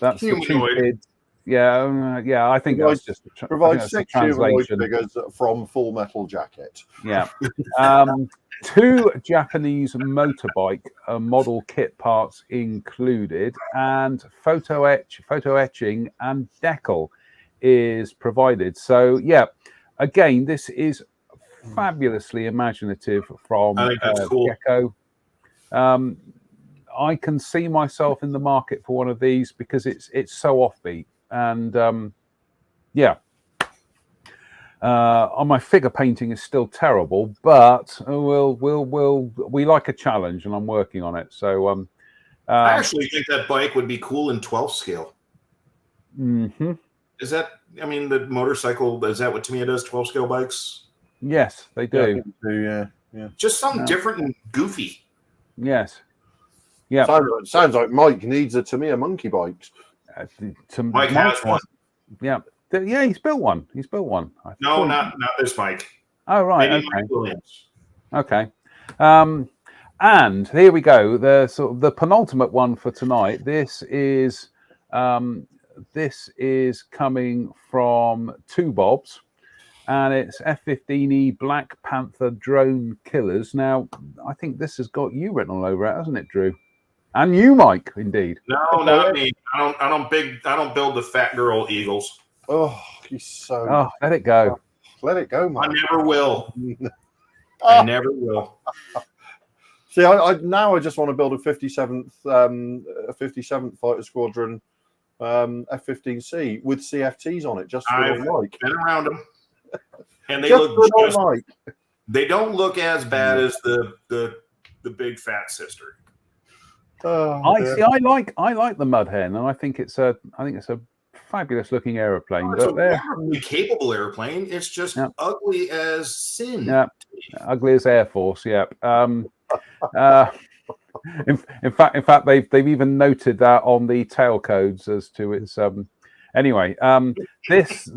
2 kids. Yeah. I think that's just provides 6 humanoid translation figures from Full Metal Jacket. Yeah. 2 Japanese motorbike model kit parts included, and photo etching and decal is provided. So yeah, again, this is fabulously imaginative from I think that's cool. Gecko. I can see myself in the market for one of these because it's so offbeat, and yeah. On my figure painting is still terrible, but we like a challenge, and I'm working on it. So I actually think that bike would be cool in 12 scale. Mm-hmm. Is that? I mean, the motorcycle, is that what Tamiya does? 12 scale bikes? Yes, they do. Yeah. Just something different and goofy. Yes. Yeah. Sounds like Mike needs a Tamiya monkey bike. Mike has one. Yeah. Yeah, he's built one. No, not this Mike. Oh, right. Maybe Okay. Mike Williams. Okay. And here we go. The penultimate one for tonight. This is coming from 2 Bobs, and it's F-15E Black Panther drone killers. Now, I think this has got you written all over it, hasn't it, Drew? And you, Mike, indeed. No, not me. I don't build the fat girl eagles. Oh, he's so. Oh, let it go. Let it go, Mike. I never will. I never will. See, I just want to build a 57th Fighter Squadron F-15C with CFTs on it, just for I've Mike. been around them, and they just look for Mike. They don't look as bad as the big fat sister. I like the Mud Hen, and I think it's a fabulous looking aeroplane. It's a wonderfully capable airplane. It's just ugly as sin. Yeah, ugly as Air Force. Yeah. In fact, they've even noted that on the tail codes as to its. Anyway, this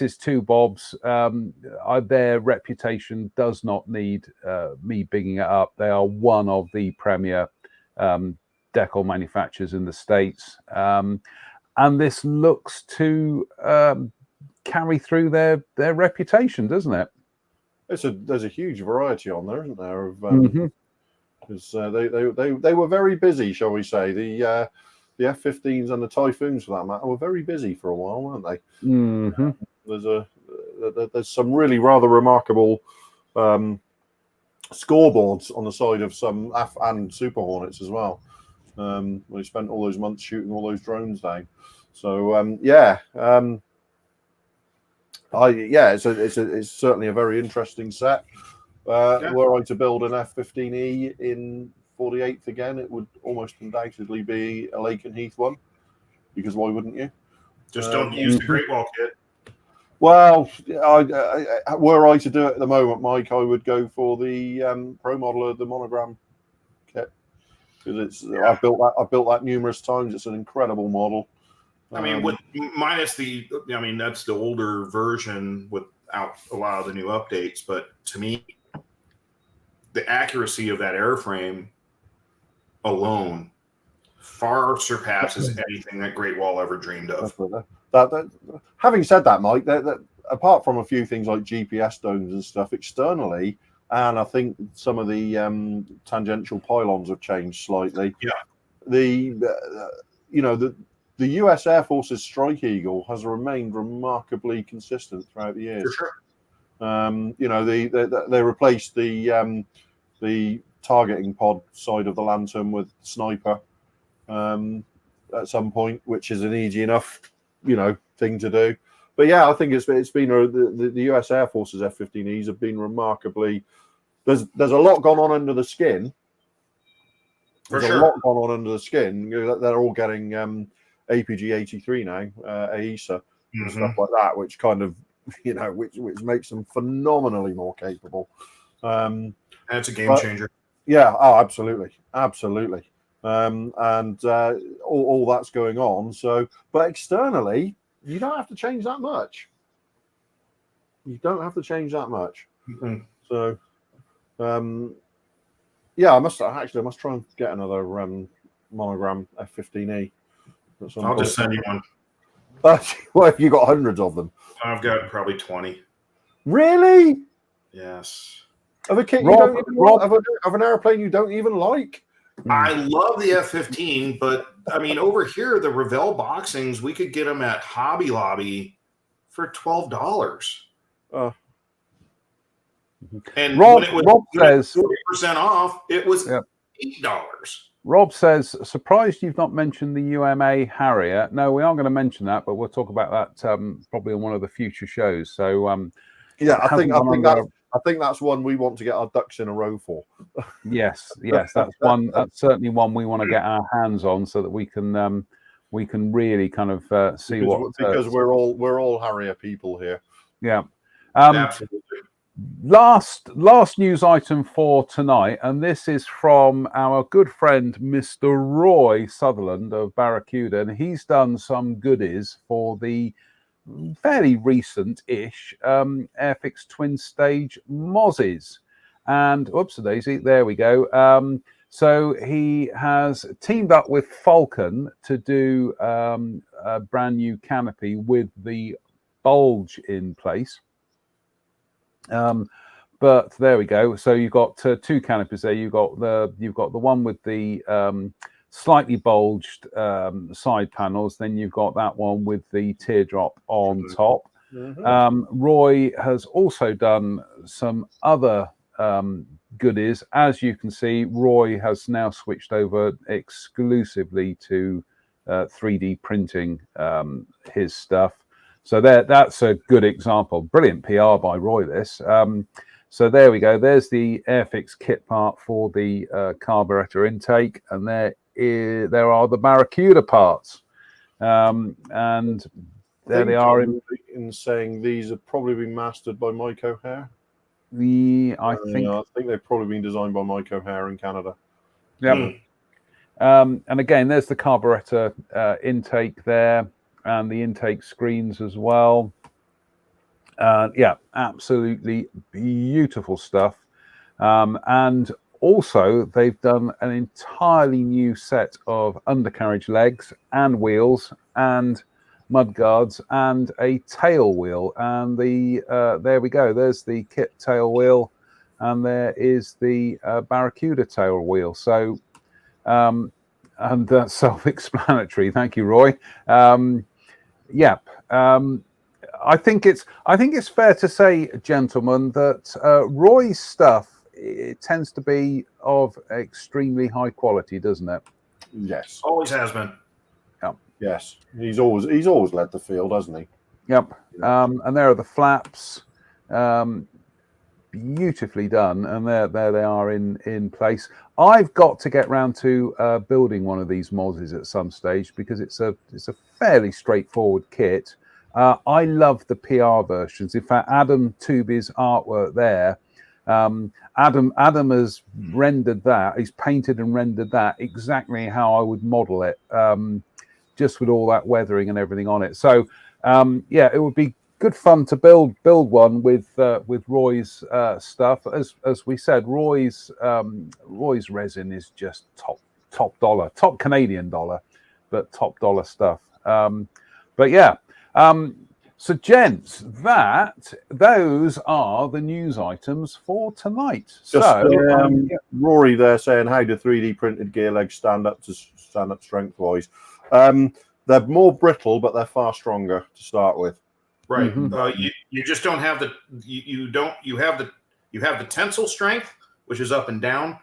is 2 Bobs. Their reputation does not need me bigging it up. They are one of the premier decal manufacturers in the States. And this looks to carry through their reputation, doesn't it? There's a huge variety on there, isn't there? Because they were very busy, shall we say? The F-15s and the Typhoons, for that matter, were very busy for a while, weren't they? Mm-hmm. There's some really rather remarkable scoreboards on the side of some F and Super Hornets as well. We spent all those months shooting all those drones down. So it's certainly a very interesting set. Were I to build an F-15E in 48th again, it would almost undoubtedly be a Lake and Heath one, because why wouldn't you? Just don't use the Great Wall kit. Well, were I to do it at the moment, Mike, I would go for the Pro Model of the Monogram kit, because I've built that numerous times. It's an incredible model. I mean, that's the older version without a lot of the new updates. But to me, the accuracy of that airframe alone far surpasses anything that Great Wall ever dreamed of. Having said that, Mike, that apart from a few things like GPS domes and stuff externally, and I think some of the tangential pylons have changed slightly. Yeah, the U.S. Air Force's Strike Eagle has remained remarkably consistent throughout the years. For sure. They replaced the targeting pod side of the Lantern with Sniper at some point, which is an easy enough, thing to do. But yeah, I think it's been the U.S. Air Force's F-15Es have been remarkably. There's a lot gone on under the skin. There's a lot gone on under the skin. They're all getting APG-83 now, AESA, and stuff like that, which kind of which makes them phenomenally more capable. And it's a game changer. Yeah, oh, absolutely. And all that's going on. So, but externally, you don't have to change that much. Mm-hmm. So, yeah, I must try and get another monogram F-15E. I'll just send you one. What if you got hundreds of them? I've got probably 20. Really? Yes. Of a kit you don't even like? Of an airplane you don't even like? I love the F-15, but I mean, over here, the Revell boxings, we could get them at Hobby Lobby for $12. And Rob, when it was says 40% off, it was $8. Rob says, surprised you've not mentioned the UMA Harrier. No, we aren't going to mention that, but we'll talk about that probably on one of the future shows. So, yeah, I think that's one we want to get our ducks in a row for. Yes, that's one. That's certainly one we want to get our hands on, so that we can really kind of see because we're all Harrier people here. Yeah. Absolutely. Last news item for tonight, and this is from our good friend Mr. Roy Sutherland of Barracuda, and he's done some goodies for the fairly recent-ish Airfix twin stage Mozzies. And whoopsie-daisy, there we go. So he has teamed up with Falcon to do a brand new canopy with the bulge in place. But there we go. So you've got two canopies there. You've got the one with the slightly bulged side panels. Then you've got that one with the teardrop on top. Roy has also done some other goodies. As you can see, Roy has now switched over exclusively to 3D printing his stuff. So that's a good example. Brilliant PR by Roy, this. So there we go. There's the Airfix kit part for the carburetor intake, and there are the Barracuda parts. And there they are. In saying these have probably been mastered by Mike O'Hare. I think they've probably been designed by Mike O'Hare in Canada. Yeah. And again, there's the carburetor intake there, and the intake screens as well. Yeah, absolutely beautiful stuff. And also, they've done an entirely new set of undercarriage legs and wheels and mudguards and a tail wheel. And there we go. There's the kit tail wheel, and there is the Barracuda tail wheel. So, and that's self-explanatory. Thank you, Roy. I think it's fair to say, gentlemen, that Roy's stuff, it tends to be of extremely high quality, doesn't it? Yes, always has been. Yep. Yes, he's always led the field, hasn't he? Yep. And there are the flaps, beautifully done, and there they are in place. I've got to get round to building one of these Mozzies at some stage, because it's a fairly straightforward kit. I love the PR versions. In fact, Adam Tooby's artwork there, Adam has rendered that. He's painted and rendered that exactly how I would model it, just with all that weathering and everything on it. So, yeah, it would be good fun to build one with Roy's stuff. As we said, Roy's resin is just top dollar, top Canadian dollar, but top dollar stuff. But yeah. So, gents, those are the news items for tonight. Rory there saying, how do 3D printed gear legs stand up strength wise? They're more brittle, but they're far stronger to start with. Right. You just don't have you have the tensile strength, which is up and down.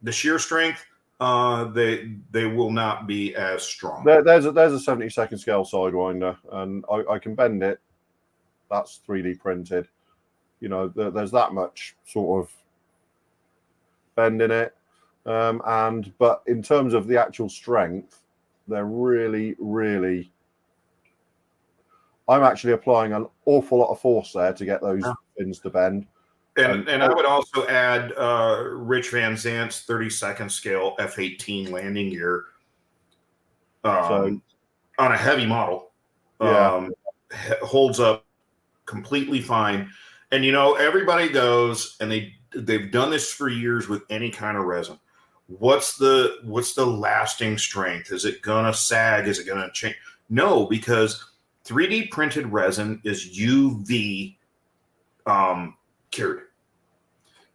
The shear strength, they will not be as strong. There's a 70-second scale sidewinder, and I can bend it. That's 3D printed. You know, there's that much sort of bend in it. But in terms of the actual strength, they're really, really. I'm actually applying an awful lot of force there to get those fins to bend. And I would also add Rich Van Zant's 32nd scale F-18 landing gear on a heavy model. Holds up completely fine. And everybody goes, and they've done this for years with any kind of resin. What's the lasting strength? Is it gonna sag? Is it gonna change? No, because 3D printed resin is UV cured,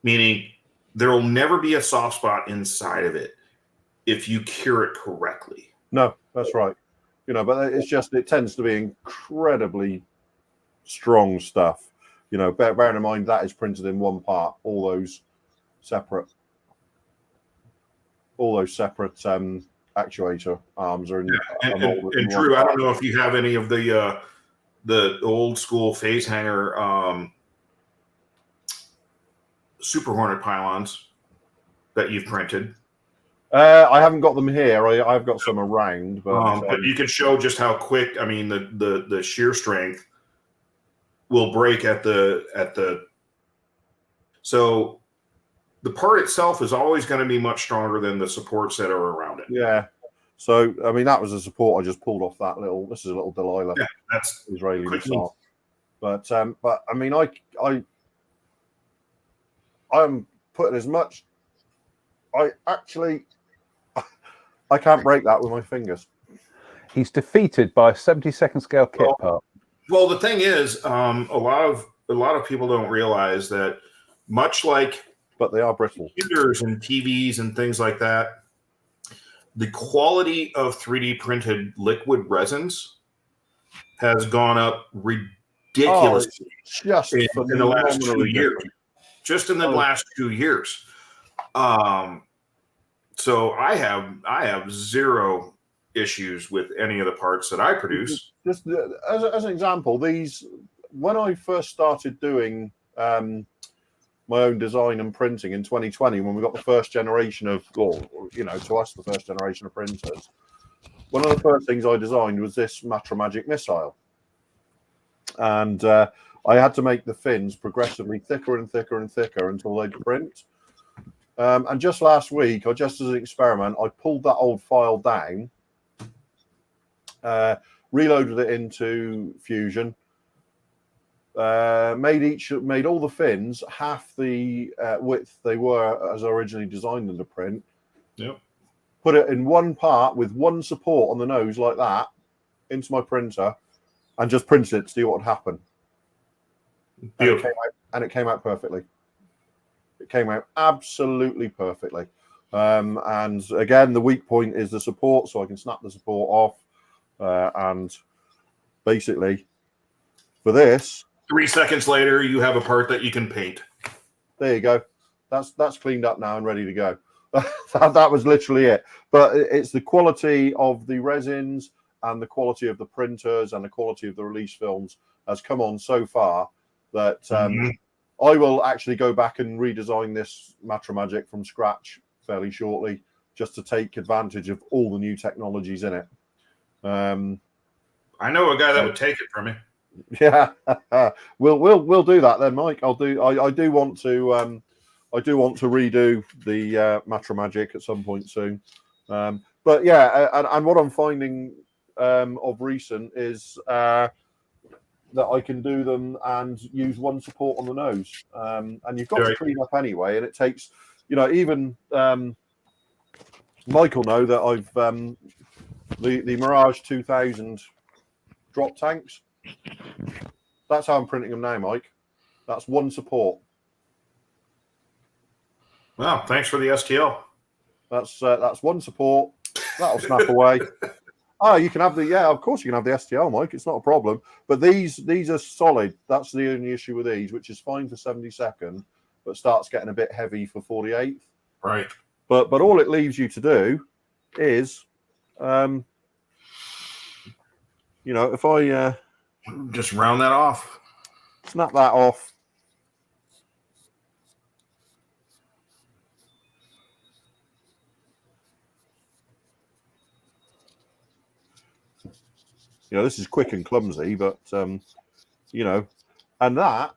meaning there will never be a soft spot inside of it if you cure it correctly. No, that's right. But it's just, it tends to be incredibly strong stuff. Bearing in mind that is printed in one part. All those separate actuator arms are in. And Drewe, I don't know if you have any of the old school phase hanger Super Hornet pylons that you've printed. I haven't got them here. I've got some around, but you could show just how quick. I mean, the shear strength will break at the. So the part itself is always going to be much stronger than the supports that are around it. Yeah. So I mean, that was a support I just pulled off that little. This is a little Delilah. Yeah, that's Israeli missile. But I mean, I'm putting as much. I can't break that with my fingers. He's defeated by a 72nd scale kit part. Well, the thing is, a lot of people don't realize that, much like, but they are brittle, computers and TVs and things like that, the quality of 3D printed liquid resins has gone up ridiculously in the last 2 years. Just in the last 2 years. So I have zero issues with any of the parts that I produce. Just as an example, these, when I first started doing my own design and printing in 2020, when we got the first generation of, to us, the first generation of printers, one of the first things I designed was this Matramagic missile. And I had to make the fins progressively thicker and thicker and thicker until they'd print. And just last week, just as an experiment, I pulled that old file down, reloaded it into Fusion, made all the fins half the width they were as originally designed them to print. Yep. Put it in one part with one support on the nose like that into my printer, and just printed it to see what would happen. And it came out perfectly. It came out absolutely perfectly. And again, the weak point is the support, so I can snap the support off. And basically, for this, 3 seconds later, you have a part that you can paint. There you go. That's cleaned up now and ready to go. That was literally it. But it's the quality of the resins and the quality of the printers and the quality of the release films has come on so far that I will actually go back and redesign this Matramagic from scratch fairly shortly, just to take advantage of all the new technologies in it. I know a guy that would take it from me. Yeah, we'll do that then, Mike. I do want to redo the Matramagic at some point soon. But yeah, and what I'm finding of recent is that I can do them and use one support on the nose. And you've got to clean up anyway, and it takes, even Michael know that I've the Mirage 2000 drop tanks. That's how I'm printing them now, Mike. That's one support. Wow, thanks for the STL. That's one support. That'll snap away. Oh, you can have of course you can have the STL, Mike. It's not a problem. But these are solid. That's the only issue with these, which is fine for 72nd, but starts getting a bit heavy for 48th. Right. But all it leaves you to do is, if I just round that off, snap that off. this is quick and clumsy, but and that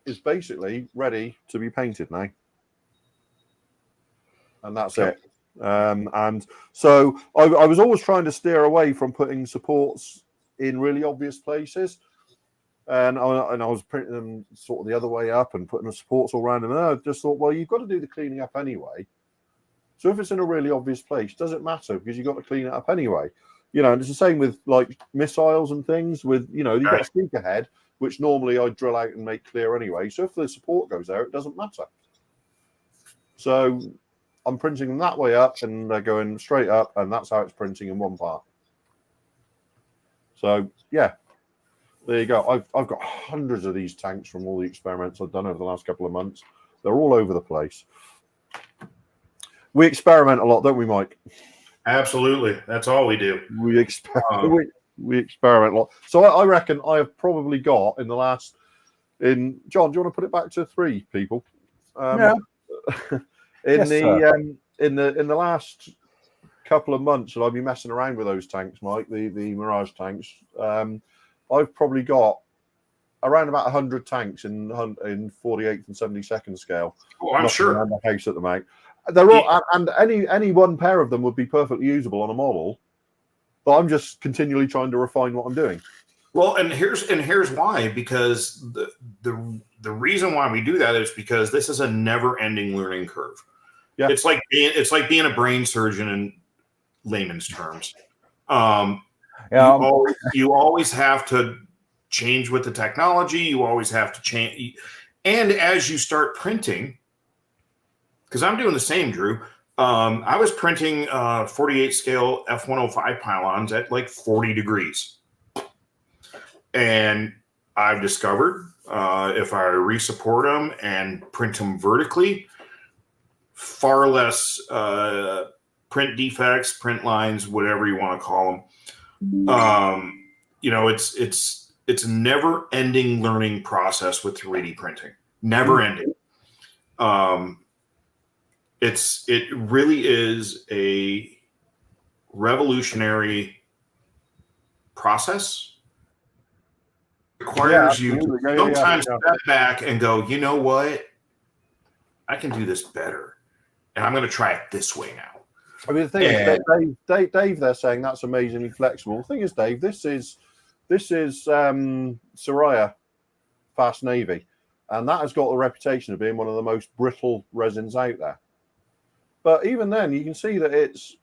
is basically ready to be painted now. And that's it. And so I was always trying to steer away from putting supports in really obvious places. And I was printing them sort of the other way up and putting the supports all around them. And I just thought, well, you've got to do the cleaning up anyway. So if it's in a really obvious place, it doesn't matter because you've got to clean it up anyway. And it's the same with like missiles and things with, you've got a speaker head, which normally I drill out and make clear anyway. So if the support goes there, it doesn't matter. So I'm printing them that way up and they're going straight up, and that's how it's printing in one part. So yeah, there you go. I've got hundreds of these tanks from all the experiments I've done over the last couple of months. They're all over the place. We experiment a lot, don't we, Mike? Absolutely. That's all we do. We experiment a lot. So I reckon I have probably got in the last, John, do you want to put it back to 3 people? Yeah. in the last couple of months that I've been messing around with those tanks, Mike, the Mirage tanks, I've probably got around about 100 tanks in 48th and 72nd scale. Oh, I'm sure. Around the house at the moment. They're all, and any one pair of them would be perfectly usable on a model, but I'm just continually trying to refine what I'm doing. Well, and here's why, because the reason why we do that is because this is a never-ending learning curve. Yeah, it's like being a brain surgeon in layman's terms. You always have to change with the technology. You always have to change, and as you start printing. Because I'm doing the same, Drew. I was printing 48 scale F-105 pylons at like 40 degrees. And I've discovered if I resupport them and print them vertically, far less print defects, print lines, whatever you want to call them. It's a never-ending learning process with 3D printing. Never ending. It really is a revolutionary process. It requires you to sometimes step back and go, you know what? I can do this better. And I'm going to try it this way now. I mean, the thing is, Dave, they're saying that's amazingly flexible. The thing is, Dave, this is Soraya Fast Navy. And that has got the reputation of being one of the most brittle resins out there. But even then, you can see that it's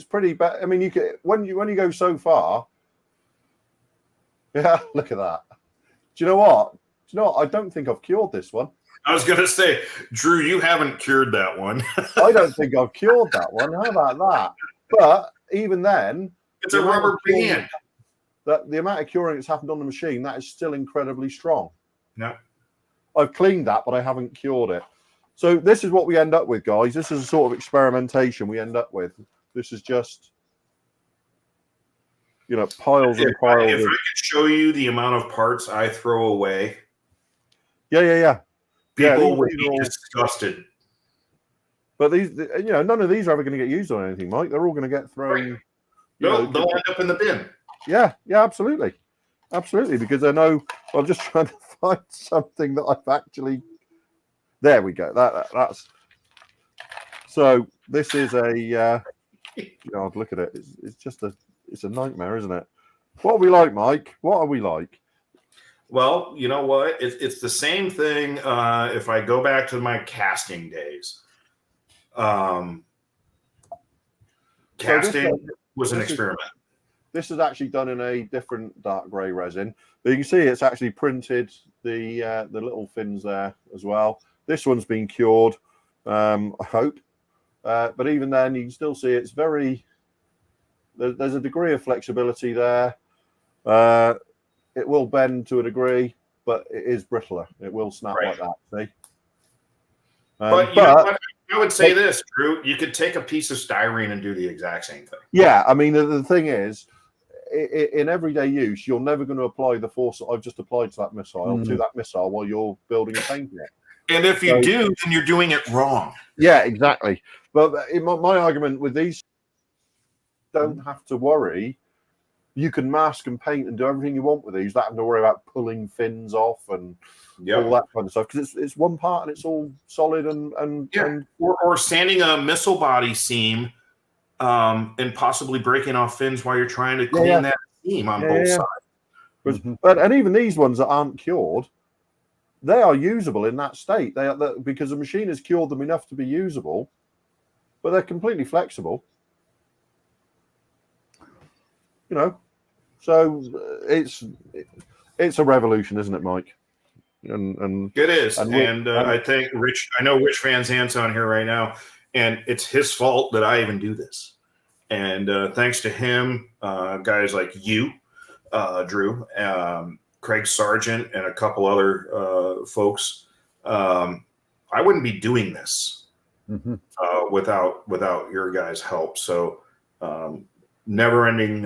pretty bad. I mean, you can when you go so far. Yeah, look at that. Do you know what? I don't think I've cured this one. I was going to say, Drew, you haven't cured that one. I don't think I've cured that one. How about that? But even then, it's a rubber band. The amount of curing that's happened on the machine, that is still incredibly strong. No, I've cleaned that, but I haven't cured it. So this is what we end up with, guys. This is a sort of experimentation we end up with. This is just, piles and piles. If I could show you the amount of parts I throw away. Yeah. People would be disgusted. But these, none of these are ever going to get used on anything, Mike. They're all going to get thrown. Right. They'll end up in the bin. Yeah, absolutely. Because I know I'm just trying to find something that I've actually. There we go. That's so. This is a. God, look at it. It's a nightmare, isn't it? What are we like, Mike? What are we like? Well, you know what? It's the same thing. If I go back to my casting days, casting was an experiment. This is actually done in a different dark grey resin, but you can see it's actually printed the little fins there as well. This one's been cured, I hope. But even then, you can still see it's very. There's a degree of flexibility there. It will bend to a degree, but it is brittler. It will snap like that. See. But I would say this, Drew. You could take a piece of styrene and do the exact same thing. Yeah, I mean the thing is, in everyday use, you're never going to apply the force that I've just applied to that missile while you're building and painting it. And if you do, then you're doing it wrong. Yeah, exactly. But my argument with these, don't have to worry. You can mask and paint and do everything you want with these. Don't have to worry about pulling fins off and all that kind of stuff, because it's one part and it's all solid and or sanding a missile body seam and possibly breaking off fins while you're trying to clean that seam on both sides. But and even these ones that aren't cured, they are usable in that state. They are, because the machine has cured them enough to be usable, but they're completely flexible. You know, so it's a revolution, isn't it, Mike? And it is, and I think Rich. I know Rich Van Zant's on here right now, and it's his fault that I even do this. And thanks to him, guys like you, Drew, Craig Sargent, and a couple other folks, I wouldn't be doing this without your guys' help. So never-ending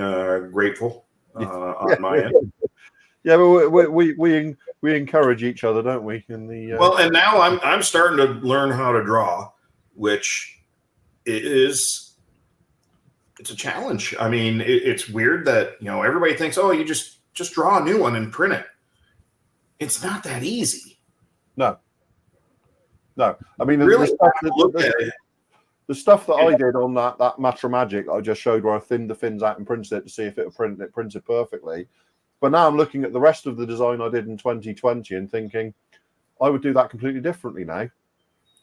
grateful on my end. Yeah, but we encourage each other, don't we? In the well, and now I'm starting to learn how to draw, which it's a challenge. I mean, it's weird that everybody thinks, oh, you just draw a new one and print it. It's not that easy. No. I mean, really the stuff that I did on that Matra Magic that I just showed, where I thinned the fins out and printed it to see if it printed perfectly. But now I'm looking at the rest of the design I did in 2020 and thinking, I would do that completely differently now.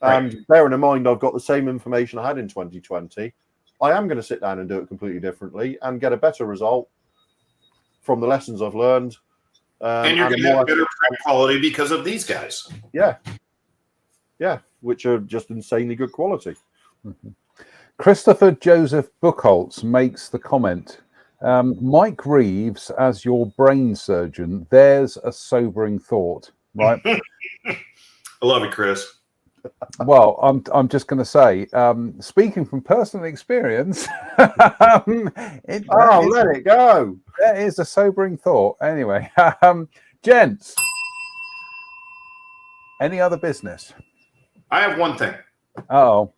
And bearing in mind, I've got the same information I had in 2020. I am going to sit down and do it completely differently and get a better result from the lessons I've learned. And you're going to have better print quality because of these guys. Yeah, which are just insanely good quality. Christopher Joseph Buchholz makes the comment, Mike Reeves as your brain surgeon, there's a sobering thought, right? I love it, Chris. Well, I'm just going to say, speaking from personal experience, let it go. That is a sobering thought. Anyway, gents, any other business? I have one thing. Oh,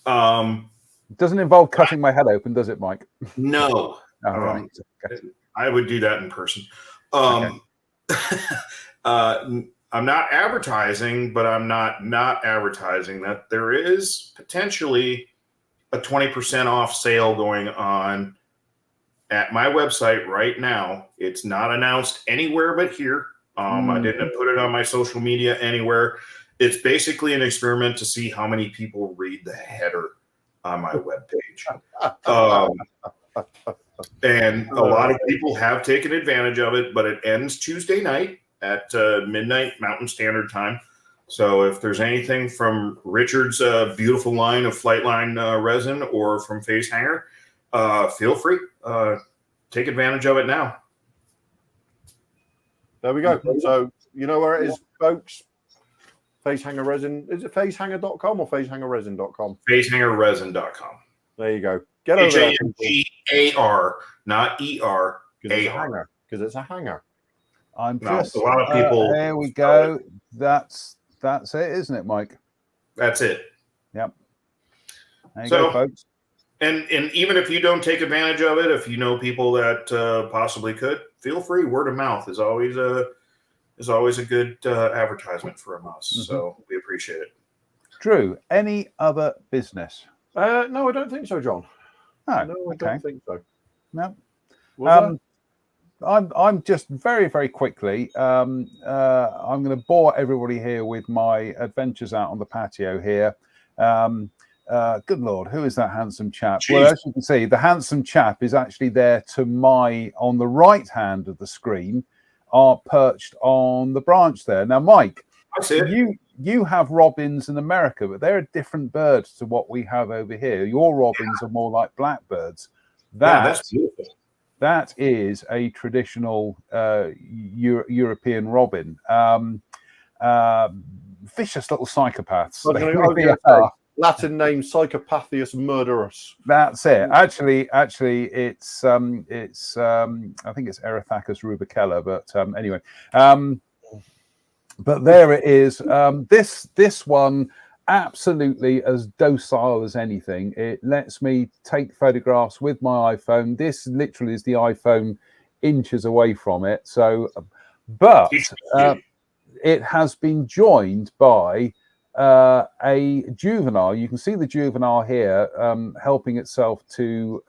it doesn't involve cutting my head open, does it, Mike? No. Right. Okay. I would do that in person. Okay. I'm not advertising, but I'm not advertising that there is potentially a 20% off sale going on at my website right now. It's not announced anywhere but here. I didn't put it on my social media anywhere. It's basically an experiment to see how many people read the header on my webpage. And a lot of people have taken advantage of it, but it ends Tuesday night at midnight Mountain Standard Time. So if there's anything from Richard's beautiful line of Flightline resin or from Face Hanger, feel free. Take advantage of it now. There we go. So you know where it is, folks. Face Hanger Resin. Is it facehanger.com or facehangerresin.com? Facehangerresin.com. There you go. Get over there. H-A-N-G-A-R, not E-R. Because it's a hanger. I'm just a lot of people. There we go. That's it, isn't it, Mike? That's it. Yep. There you So, go, folks. And even if you don't take advantage of it, if you know people that possibly could, feel free. Word of mouth is always a good advertisement for us. So we appreciate it. Drew, any other business? No, I don't think so, John. Oh, no, I okay. don't think so. No. I'm just very, very quickly. I'm going to bore everybody here with my adventures out on the patio here. Good Lord, who is that handsome chap? Jeez. Well, as you can see, the handsome chap is actually there on the right hand of the screen, are perched on the branch there. Now, Mike, I see it. You have robins in America, but they're a different bird to what we have over here. Your robins are more like blackbirds. That's beautiful. That is a traditional European robin. Vicious little psychopaths. Latin name Psychopathius murderus. That's it. Actually, it's I think it's Erythacus rubicella, but anyway. But there it is. This one absolutely as docile as anything. It lets me take photographs with my iPhone. This literally is the iPhone inches away from it. So, but it has been joined by a juvenile. You can see the juvenile here helping itself to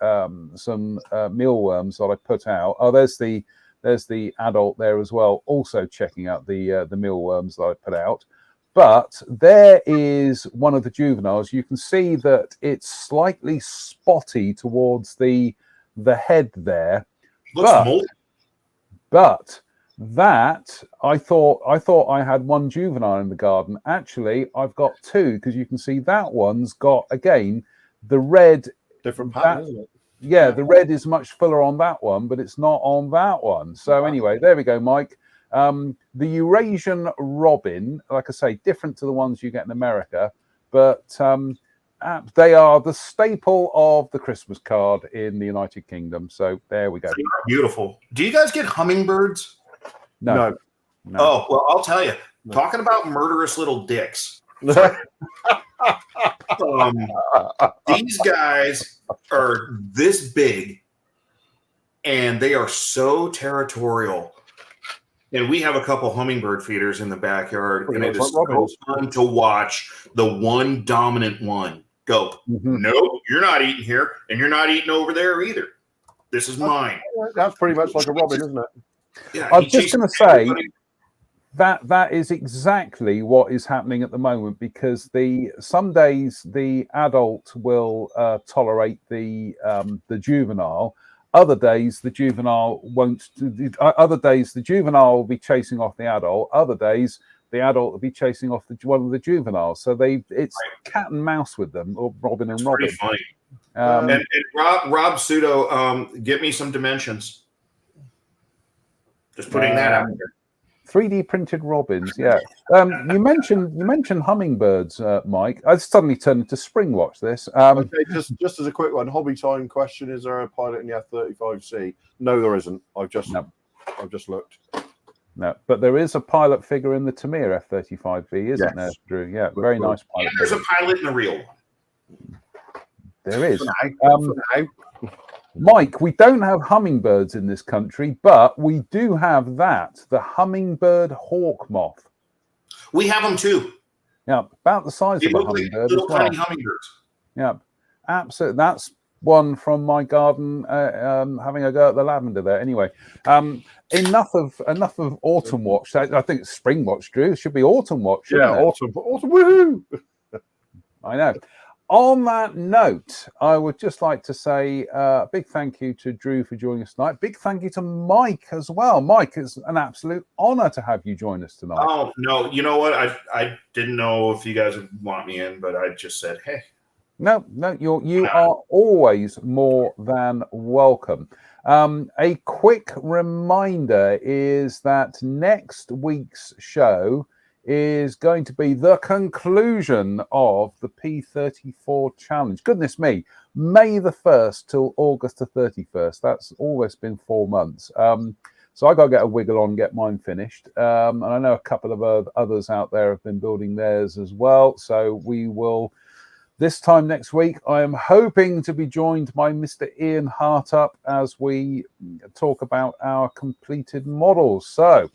some mealworms that I put out. Oh, there's the adult there as well, also checking out the mealworms that I put out. But there is one of the juveniles. You can see that it's slightly spotty towards the head there. Looks moldy. But that I thought I had one juvenile in the garden. Actually, I've got two, because you can see that one's got, again, the red. Different pattern, isn't it? Yeah, the red is much fuller on that one, but it's not on that one. So anyway, there we go, Mike. The Eurasian robin, like I say, different to the ones you get in America, but they are the staple of the Christmas card in the United Kingdom. So there we go. Beautiful. Do you guys get hummingbirds? No. Oh, well, I'll tell you. Talking about murderous little dicks. These guys are this big, and they are so territorial. And we have a couple hummingbird feeders in the backyard, and it is so fun to watch the one dominant one go, nope, you're not eating here, and you're not eating over there either. This is mine. That's pretty much like a robin, isn't it? Yeah, I was just going to say that is exactly what is happening at the moment, because some days the adult will tolerate the juvenile. Other days the juvenile won't. Other days the juvenile will be chasing off the adult. Other days the adult will be chasing off one of the juveniles. So it's cat and mouse with them, or Robin and Robin. Pretty funny. And Rob Pseudo, get me some dimensions. Just putting that out there. 3D printed robins, yeah. You mentioned hummingbirds, Mike. I suddenly turned into Springwatch this. Okay, just as a quick one, hobby time question: is there a pilot in the F-35C? No, there isn't. I've just looked. No, but there is a pilot figure in the Tamir F-35B, isn't there, Drew? Yeah, very nice pilot. There's a pilot in the real one. There is. Mike, we don't have hummingbirds in this country, but we do have the hummingbird hawk moth. We have them too. Yeah, about the size of a hummingbird. Little tiny hummingbirds. Yeah, absolutely. That's one from my garden, having a go at the lavender there. Anyway, enough of autumn watch. I think it's spring watch, Drew. It should be autumn watch. Yeah, autumn, woohoo! I know. On that note, I would just like to say a big thank you to Drew for joining us tonight. Big thank you to Mike as well. Mike, it's an absolute honor to have you join us tonight. Oh, no. You know what? I didn't know if you guys would want me in, but I just said, hey. No, you are always more than welcome. A quick reminder is that next week's show is going to be the conclusion of the P34 challenge. Goodness me, May the 1st till August the 31st. That's almost been 4 months. So I got to get a wiggle on and get mine finished. And I know a couple of others out there have been building theirs as well. So we will, this time next week, I am hoping to be joined by Mr. Ian Hartup as we talk about our completed models. So,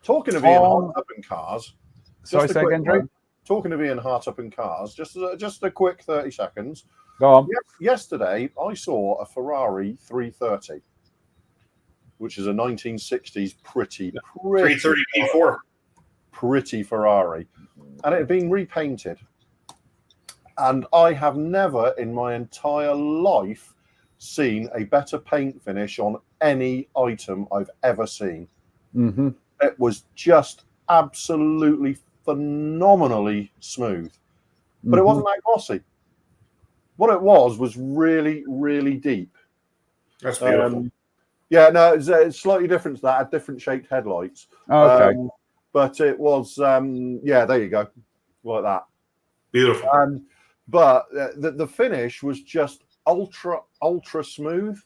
talking of Ian Hartup and cars, sorry, say again, Drew. Talking of Ian Hartup and cars, just a quick 30 seconds. Go on. Yesterday, I saw a Ferrari 330, which is a 1960s pretty 330 P4. Pretty Ferrari, and it had been repainted. And I have never in my entire life seen a better paint finish on any item I've ever seen. Mm-hmm. It was just absolutely phenomenally smooth, but it wasn't that glossy. What it was really, really deep. That's beautiful. Yeah, no, it's slightly different to that. Had different shaped headlights. Okay, but it was yeah. There you go, like that. Beautiful. But the finish was just ultra smooth,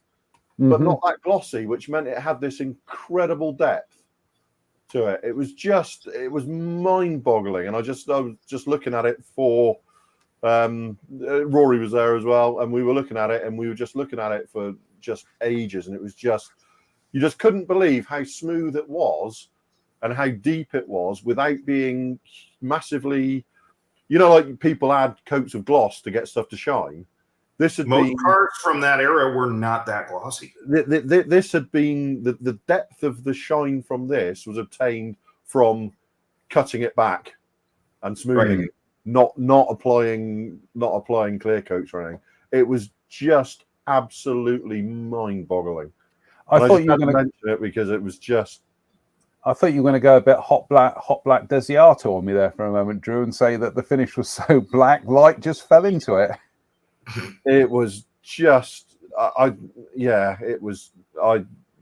but not that glossy, which meant it had this incredible depth. to it. It was mind-boggling, and I was just looking at it for. Rory was there as well, and we were looking at it, and we were just looking at it for just ages, and it was just you just couldn't believe how smooth it was and how deep it was without being massively, like people add coats of gloss to get stuff to shine. Most cars from that era were not that glossy. This had been the depth of the shine from this was obtained from cutting it back and smoothing it, not applying clear coats or anything. It was just absolutely mind-boggling. I thought you were going to mention it because it was just. I thought you were going to go a bit hot black Desiato on me there for a moment, Drew, and say that the finish was so black, light just fell into it. It was just,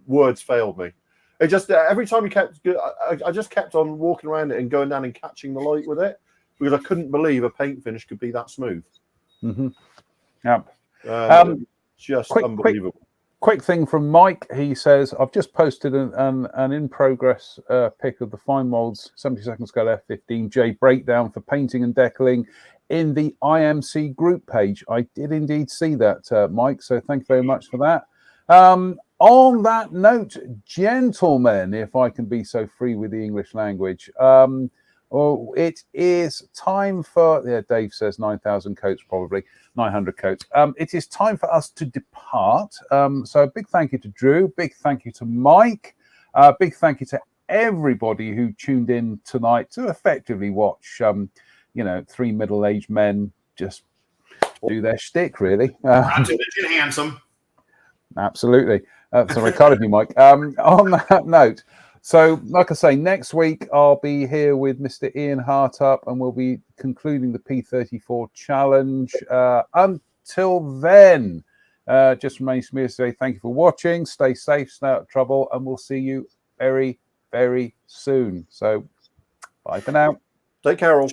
words failed me. It just, every time I just kept on walking around it and going down and catching the light with it because I couldn't believe a paint finish could be that smooth. Mm-hmm. Yep. Just unbelievable. Quick thing from Mike. He says, I've just posted an in-progress pic of the Fine Molds 72nd scale F-15J breakdown for painting and decaling in the IMC group page. I did indeed see that, Mike, so thank you very much for that. On that note, gentlemen, if I can be so free with the English language, it is time for, Dave says 9,000 coats, probably 900 coats. It is time for us to depart. So a big thank you to Drew, big thank you to Mike, big thank you to everybody who tuned in tonight to effectively watch, three middle-aged men just do their shtick, really. Not to mention handsome. Absolutely. That's a record of you, Mike. On that note, so like I say, next week I'll be here with Mr. Ian Hartup and we'll be concluding the P34 challenge. Until then, just remains for me to say thank you for watching. Stay safe, stay out of trouble, and we'll see you very, very soon. So bye for now. Take care, all.